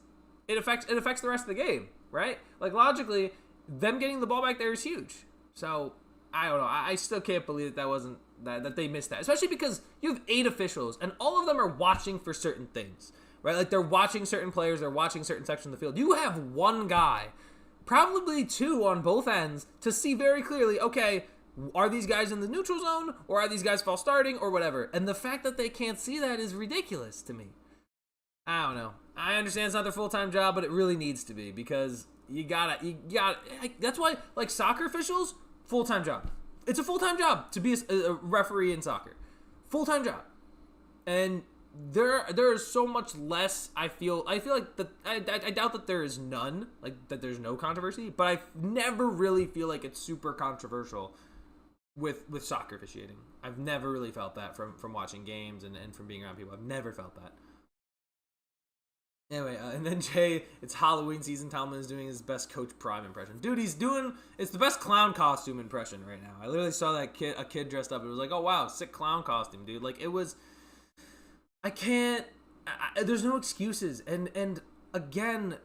it affects the rest of the game, right? Like, logically, them getting the ball back there is huge. So, I don't know. I still can't believe that they missed that. Especially because you have 8 officials, and all of them are watching for certain things, right? Like, they're watching certain players. They're watching certain sections of the field. You have one guy... probably 2 on both ends to see very clearly, okay, are these guys in the neutral zone or are these guys false starting or whatever? And the fact that they can't see that is ridiculous to me. I don't know. I understand it's not their full-time job, but it really needs to be because you gotta, that's why, like, soccer officials, full-time job. It's a full-time job to be a referee in soccer. Full-time job. And there is so much less. I feel like I doubt that there is none, like that there's no controversy, but I never really feel like it's super controversial with soccer officiating. I've never really felt that from watching games and from being around people. I've never felt that. Anyway, and then Jay, it's Halloween season. Tomlin is doing his best Coach Prime impression. Dude, it's the best clown costume impression right now. I literally saw a kid dressed up. It was like, oh wow, sick clown costume, dude. Like it was, there's no excuses. And again,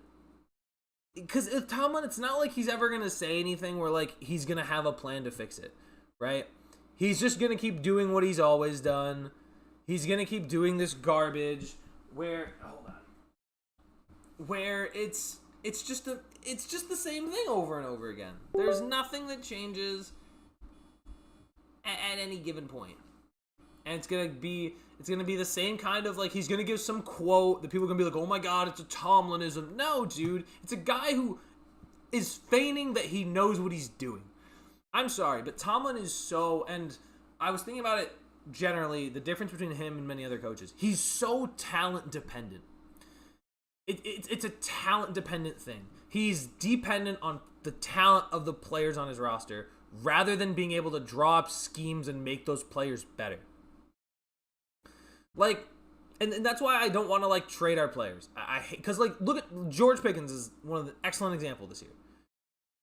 because with Tomlin, it's not like he's ever going to say anything where like he's going to have a plan to fix it, right? He's just going to keep doing what he's always done. He's going to keep doing this garbage where it's just the same thing over and over again. There's nothing that changes at any given point. And it's gonna be the same kind of like he's gonna give some quote that people are gonna be like, oh my god, it's a Tomlinism. No, dude, it's a guy who is feigning that he knows what he's doing. I'm sorry, but Tomlin is so, and I was thinking about it generally, the difference between him and many other coaches. He's so talent dependent. It's a talent-dependent thing. He's dependent on the talent of the players on his roster rather than being able to draw up schemes and make those players better. Like, and that's why I don't want to, like, trade our players. I hate, because, like, look at George Pickens is one of the excellent example this year.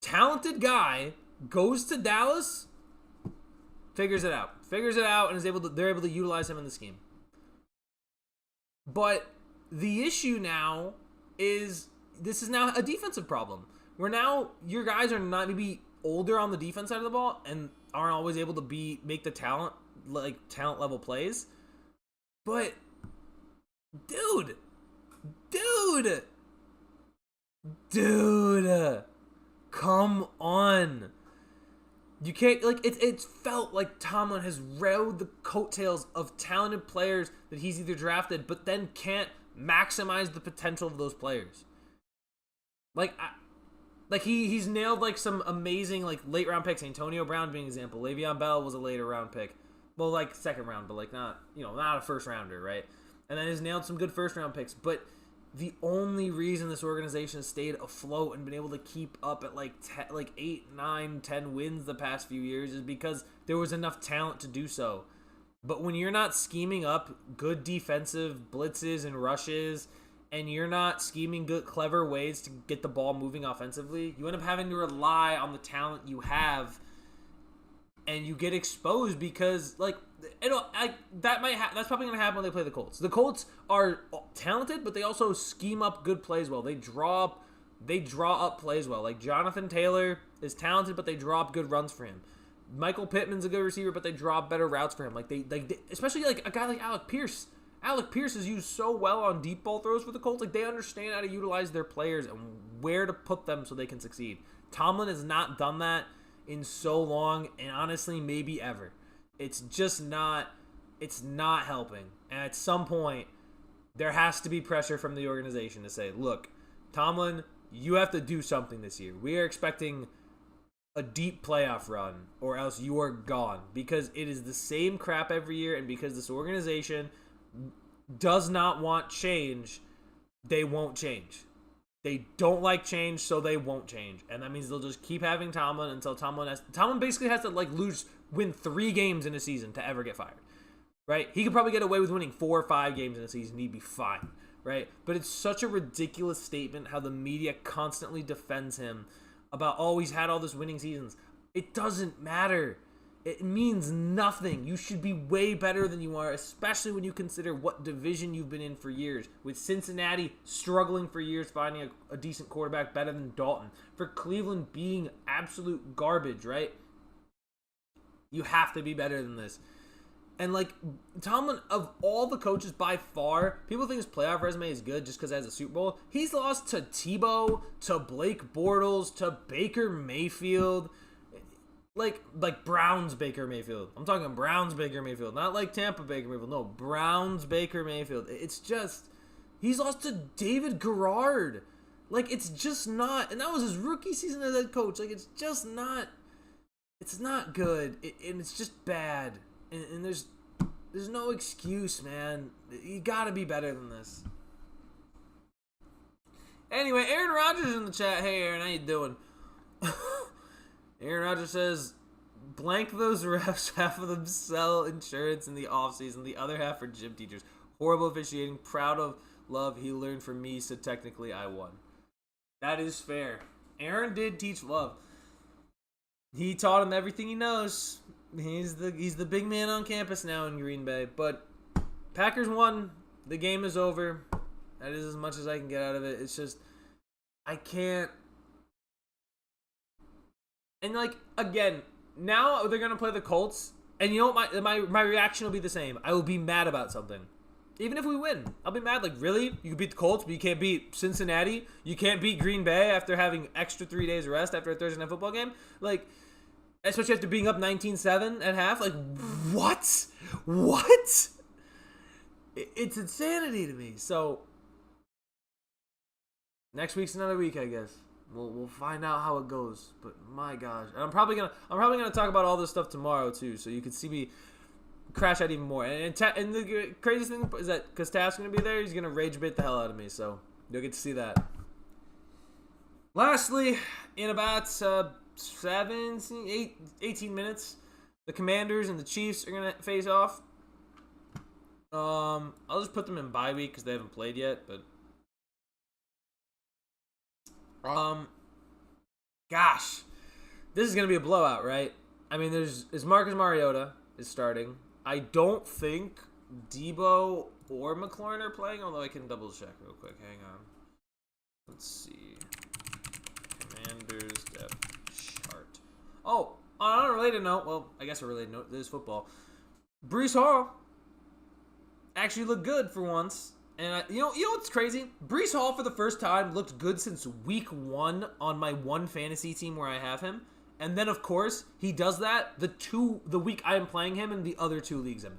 Talented guy goes to Dallas, figures it out, and they're able to utilize him in the scheme. But the issue now is this is now a defensive problem. Where now your guys are not maybe older on the defense side of the ball and aren't always able to make the talent level plays. But dude, come on. You can't, like, it's felt like Tomlin has rode the coattails of talented players that he's either drafted but then can't maximize the potential of those players. He's nailed like some amazing like late round picks. Antonio Brown being an example. Le'Veon Bell was a later round pick. Well, like second round, but like not a first rounder, right? And then he's nailed some good first round picks. But the only reason this organization has stayed afloat and been able to keep up at like 8, 9, 10 wins the past few years is because there was enough talent to do so. But when you're not scheming up good defensive blitzes and rushes, and you're not scheming good, clever ways to get the ball moving offensively, you end up having to rely on the talent you have, and you get exposed because, like, that's probably going to happen when they play the Colts. The Colts are talented, but they also scheme up good plays well. They draw up plays well. Like, Jonathan Taylor is talented, but they draw up good runs for him. Michael Pittman's a good receiver, but they draw better routes for him. Like they especially like a guy like Alec Pierce. Alec Pierce is used so well on deep ball throws for the Colts. Like they understand how to utilize their players and where to put them so they can succeed. Tomlin has not done that in so long, and honestly, maybe ever. It's just not. It's not helping. And at some point, there has to be pressure from the organization to say, "Look, Tomlin, you have to do something this year. We are expecting a deep playoff run, or else you are gone, because it is the same crap every year, and because this organization does not want change, they won't change. They don't like change, so they won't change, and that means they'll just keep having Tomlin until Tomlin basically has to like win 3 games in a season to ever get fired, right? He could probably get away with winning 4 or 5 games in a season, he'd be fine, right? But it's such a ridiculous statement how the media constantly defends him about, oh, he's had all this winning seasons. It doesn't matter. It means nothing. You should be way better than you are, especially when you consider what division you've been in for years. With Cincinnati struggling for years, finding a decent quarterback better than Dalton. For Cleveland being absolute garbage, right? You have to be better than this. And, like, Tomlin, of all the coaches by far, people think his playoff resume is good just because he has a Super Bowl. He's lost to Tebow, to Blake Bortles, to Baker Mayfield. Like Browns Baker Mayfield. I'm talking Browns Baker Mayfield. Not like Tampa Baker Mayfield. No, Browns Baker Mayfield. It's just, he's lost to David Garrard. Like, it's just not, and that was his rookie season as head coach. Like, it's just not, it's not good. And it's just bad. And there's no excuse, man. You gotta be better than this. Anyway, Aaron Rodgers is in the chat. Hey, Aaron, how you doing? Aaron Rodgers says, blank those refs. Half of them sell insurance in the offseason. The other half are gym teachers. Horrible officiating. Proud of Love. He learned from me, so technically I won. That is fair. Aaron did teach Love. He taught him everything he knows. He's the big man on campus now in Green Bay. But Packers won. The game is over. That is as much as I can get out of it. It's just I can't. And like again, now they're gonna play the Colts, and you know what? My reaction will be the same. I will be mad about something. Even if we win, I'll be mad. Like, really? You can beat the Colts, but you can't beat Cincinnati? You can't beat Green Bay after having extra 3 days of rest after a Thursday night football game? Like, especially after being up 19-7 at half? Like, what? What? It's insanity to me. So, next week's another week, I guess. We'll find out how it goes. But my gosh, and I'm probably gonna talk about all this stuff tomorrow too, so you can see me crash out even more. And the craziest thing is that because Taft's going to be there, he's going to rage bait the hell out of me. So you'll get to see that. Lastly, in about 18 minutes, the Commanders and the Chiefs are going to face off. I'll just put them in bye week because they haven't played yet. But gosh, this is going to be a blowout, right? I mean, is Marcus Mariota is starting. I don't think Debo or McLaurin are playing, although I can double check real quick. Hang on. Let's see. Commanders depth chart. Oh, on a related note, well, I guess a related note, this is football. Breece Hall actually looked good for once. And you know what's crazy? Breece Hall for the first time looked good since week 1 on my one fantasy team where I have him. And then, of course, he does that the week I am playing him in the other 2 leagues I'm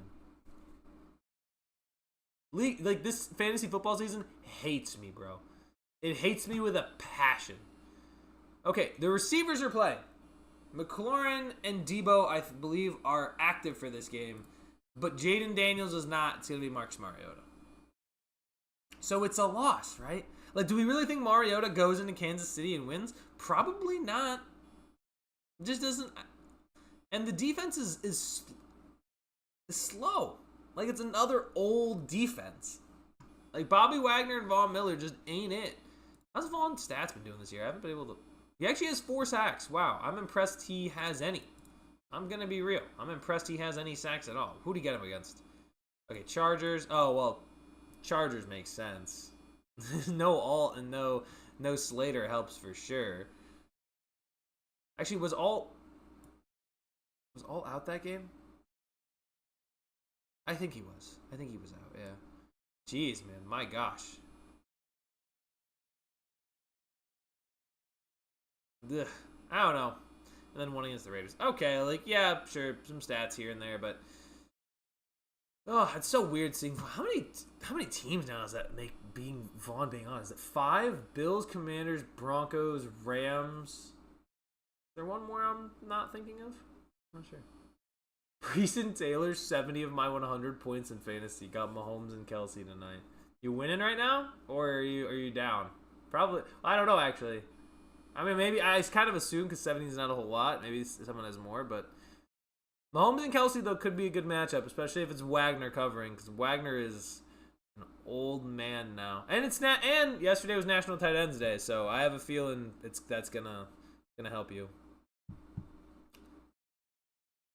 in. Like, this fantasy football season hates me, bro. It hates me with a passion. Okay, the receivers are playing. McLaurin and Debo, I believe, are active for this game. But Jaden Daniels is not. It's going to be Marcus Mariota. So it's a loss, right? Like, do we really think Mariota goes into Kansas City and wins? Probably not. It just doesn't. And the defense is slow. Like, it's another old defense. Like, Bobby Wagner and Von Miller just ain't it. How's Von's stats been doing this year? I haven't been able to. He actually has 4 sacks. Wow, I'm impressed he has any. I'm going to be real. I'm impressed he has any sacks at all. Who'd he get him against? Okay, Chargers. Oh, well, Chargers makes sense. No Alt and no Slater helps for sure. Actually, was Alt out that game? I think he was. I think he was out, yeah. Jeez, man. My gosh. Ugh, I don't know. And then one against the Raiders. Okay, like, yeah, sure, some stats here and there, but oh, it's so weird seeing how many teams now does that make Vaughn being on? Is it 5? Bills, Commanders, Broncos, Rams. Is there one more I'm not thinking of? I'm not sure. Preston Taylor, 70 of my 100 points in fantasy. Got Mahomes and Kelsey tonight. You winning right now? Or are you down? Probably. I don't know, actually. I mean, maybe I kind of assume because 70 is not a whole lot. Maybe someone has more, but Mahomes and Kelsey, though, could be a good matchup, especially if it's Wagner covering, because Wagner is an old man now. And and yesterday was National Tight Ends Day, so I have a feeling that's gonna help you.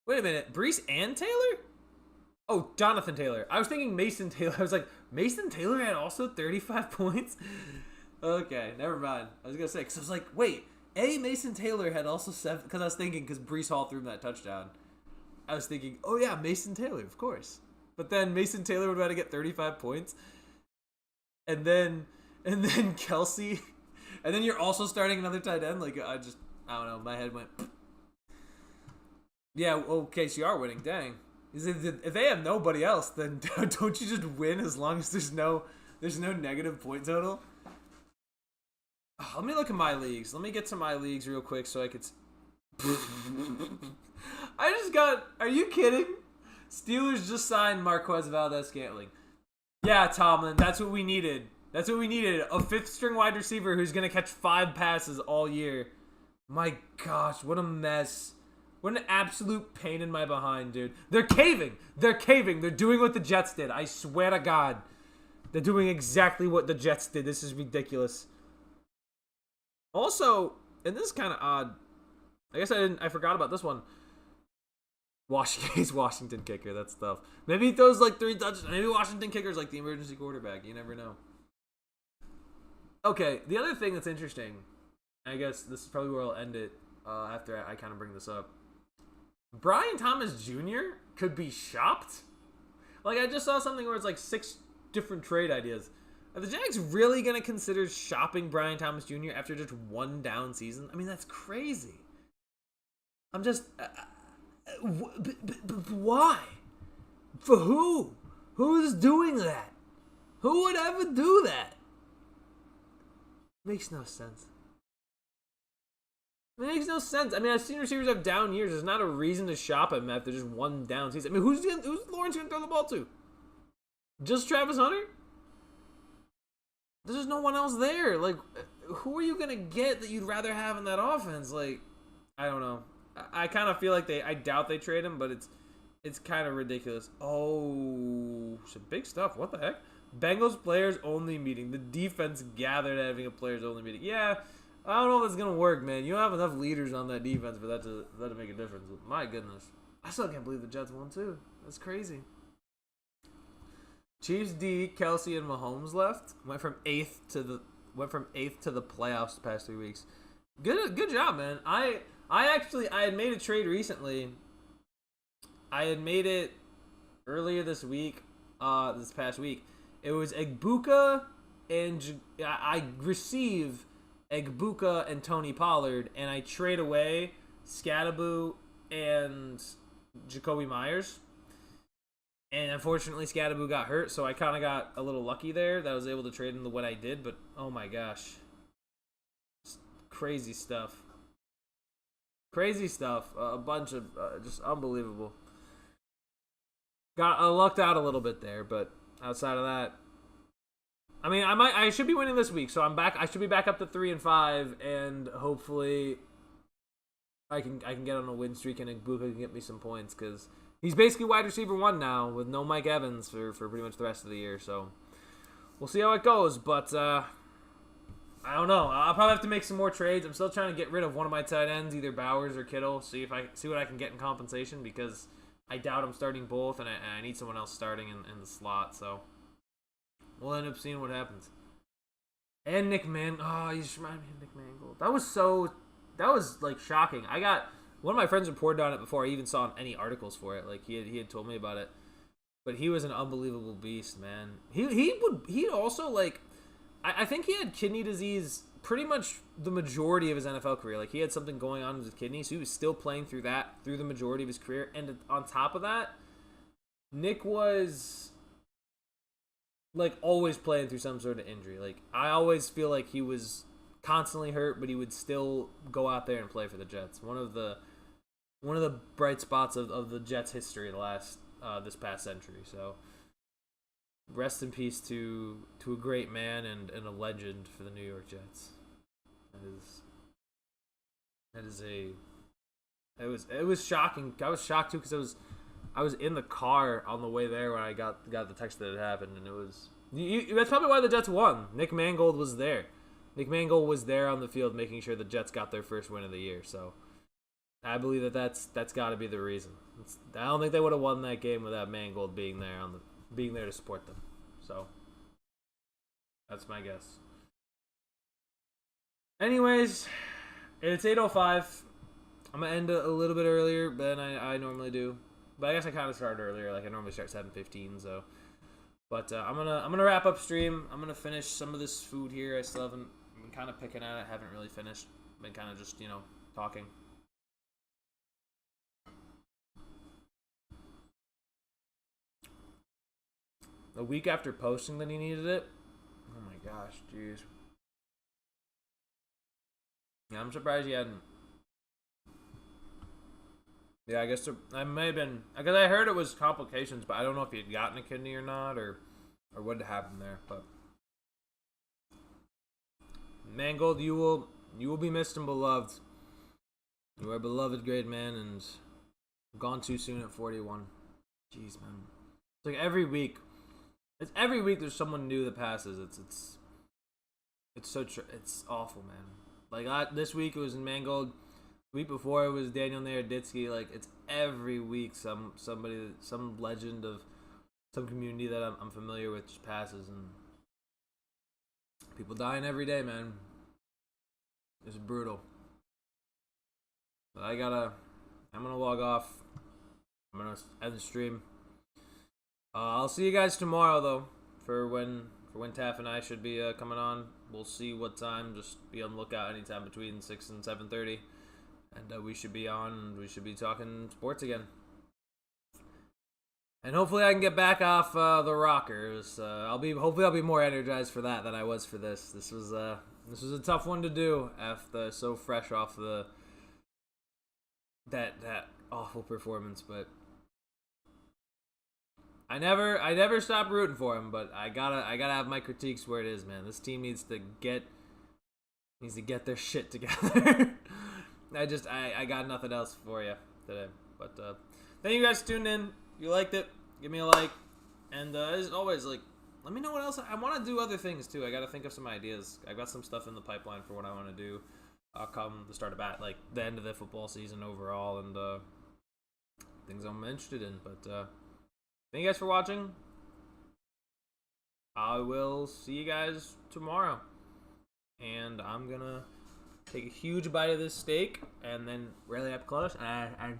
Wait a minute, Breece and Taylor? Oh, Jonathan Taylor. I was thinking Mason Taylor. I was like, Mason Taylor had also 35 points? Okay, never mind. I was going to say, because I was like, wait, Mason Taylor had also 7, because I was thinking, because Breece Hall threw him that touchdown. I was thinking, oh yeah, Mason Taylor, of course. But then Mason Taylor would have to get 35 points. And then Kelsey. And then you're also starting another tight end. Like, I don't know, my head went. Yeah, okay, so you are winning, dang. If they have nobody else, then don't you just win as long as there's no negative point total? Oh, let me look at my leagues. Let me get to my leagues real quick so I could. Are you kidding? Steelers just signed Marquez Valdez-Scantling. Yeah, Tomlin, that's what we needed. A 5th string wide receiver who's going to catch 5 passes all year. My gosh, what a mess. What an absolute pain in my behind, dude. They're caving. They're doing what the Jets did. I swear to God. They're doing exactly what the Jets did. This is ridiculous. Also, and this is kind of odd. I guess I forgot about this one. He's Washington kicker. That's tough. Maybe he throws like 3 touchdowns. Maybe Washington kicker's like the emergency quarterback. You never know. Okay, the other thing that's interesting, I guess this is probably where I'll end it after I kind of bring this up. Brian Thomas Jr. could be shopped. Like, I just saw something where it's like 6 different trade ideas. Are the Jags really going to consider shopping Brian Thomas Jr. after just 1 down season? I mean, that's crazy. I'm just... why? For who? Who's doing that? Who would ever do that? Makes no sense. It makes no sense. I mean, I've seen receivers have down years. There's not a reason to shop him after just 1 down season. I mean, who's Lawrence going to throw the ball to? Just Travis Hunter? There's just no one else there. Like, who are you going to get that you'd rather have in that offense? Like, I don't know. I kind of feel like I doubt they trade him, but it's kind of ridiculous. Oh, some big stuff. What the heck? Bengals players only meeting. The defense gathered at having a players only meeting. Yeah, I don't know if that's gonna work, man. You don't have enough leaders on that defense for that to make a difference. My goodness, I still can't believe the Jets won too. That's crazy. Chiefs D, Kelsey, and Mahomes left. Went from eighth to the playoffs the past 3 weeks. Good job, man. I had made a trade recently. I had made it earlier this week. This past week. It was Egbuka and I receive Egbuka and Tony Pollard, and I trade away Scadaboo and Jacoby Myers. And unfortunately, Scadaboo got hurt, so I kind of got a little lucky there that I was able to trade into what I did. But oh my gosh, crazy stuff. Crazy stuff. A bunch of just unbelievable. I lucked out a little bit there, but outside of that, I mean, I should be winning this week, so I'm back. I should be back up to 3-5, and hopefully, I can get on a win streak, and Egbuka can get me some points because he's basically wide receiver 1 now with no Mike Evans for pretty much the rest of the year. So we'll see how it goes, but I don't know. I'll probably have to make some more trades. I'm still trying to get rid of one of my tight ends, either Bowers or Kittle. See what I can get in compensation because I doubt I'm starting both, and I need someone else starting in the slot. So we'll end up seeing what happens. And Nick Mangold. Oh, you just remind me of Nick Mangold. That was like shocking. I got one of my friends reported on it before I even saw any articles for it. Like he had told me about it. But he was an unbelievable beast, man. He also like I think he had kidney disease pretty much the majority of his NFL career. Like, he had something going on with his kidney, so he was still playing through the majority of his career. And on top of that, Nick was, like, always playing through some sort of injury. Like, I always feel like he was constantly hurt, but he would still go out there and play for the Jets. One of the bright spots of the Jets' history this past century. So rest in peace to a great man and a legend for the New York Jets. It was shocking. I was shocked too because I was in the car on the way there when I got the text that it happened, and it was that's probably why the Jets won. Nick Mangold was there. Nick Mangold was there on the field making sure the Jets got their first win of the year. So I believe that's got to be the reason. I don't think they would have won that game without Mangold being there to support them. So that's my guess. Anyways, it's 8:05. I'm gonna end a little bit earlier than I normally do, but I guess I kind of started earlier. Like I normally start 7:15. So, but I'm gonna wrap up stream. I'm gonna finish some of this food here. I still haven't been kind of picking at it. Haven't really finished. Been kind of just talking. A week after posting that he needed it. Oh my gosh, jeez. Yeah, I'm surprised he hadn't. Yeah, I guess I may have been because I heard it was complications, but I don't know if he had gotten a kidney or not, or what had happened there. But Mangold, you will be missed and beloved. You are a beloved, great man, and gone too soon at 41. Jeez, man. It's like every week. It's every week there's someone new that passes. It's awful, man. Like this week it was in Mangold. The week before it was Daniel Naroditsky. Like it's every week some legend of some community that I'm familiar with just passes, and people dying every day, man. It's brutal. But I'm gonna log off. I'm gonna end the stream. I'll see you guys tomorrow though for when Taff and I should be coming on. We'll see what time. Just be on the lookout anytime between 6 and 7:30, and we should be on. And we should be talking sports again. And hopefully I can get back off the rockers. Hopefully I'll be more energized for that than I was for this. This was a tough one to do after so fresh off that awful performance, but I never stop rooting for him, but I gotta have my critiques where it is, man. This team needs to get their shit together. I got nothing else for you today. But thank you guys for tuning in. If you liked it, give me a like. And as always, like, let me know what else. I want to do other things too. I got to think of some ideas. I got some stuff in the pipeline for what I want to do. Come the start of the end of the football season overall, and things I'm interested in. But thank you guys for watching. I will see you guys tomorrow, and I'm gonna take a huge bite of this steak and then really up close and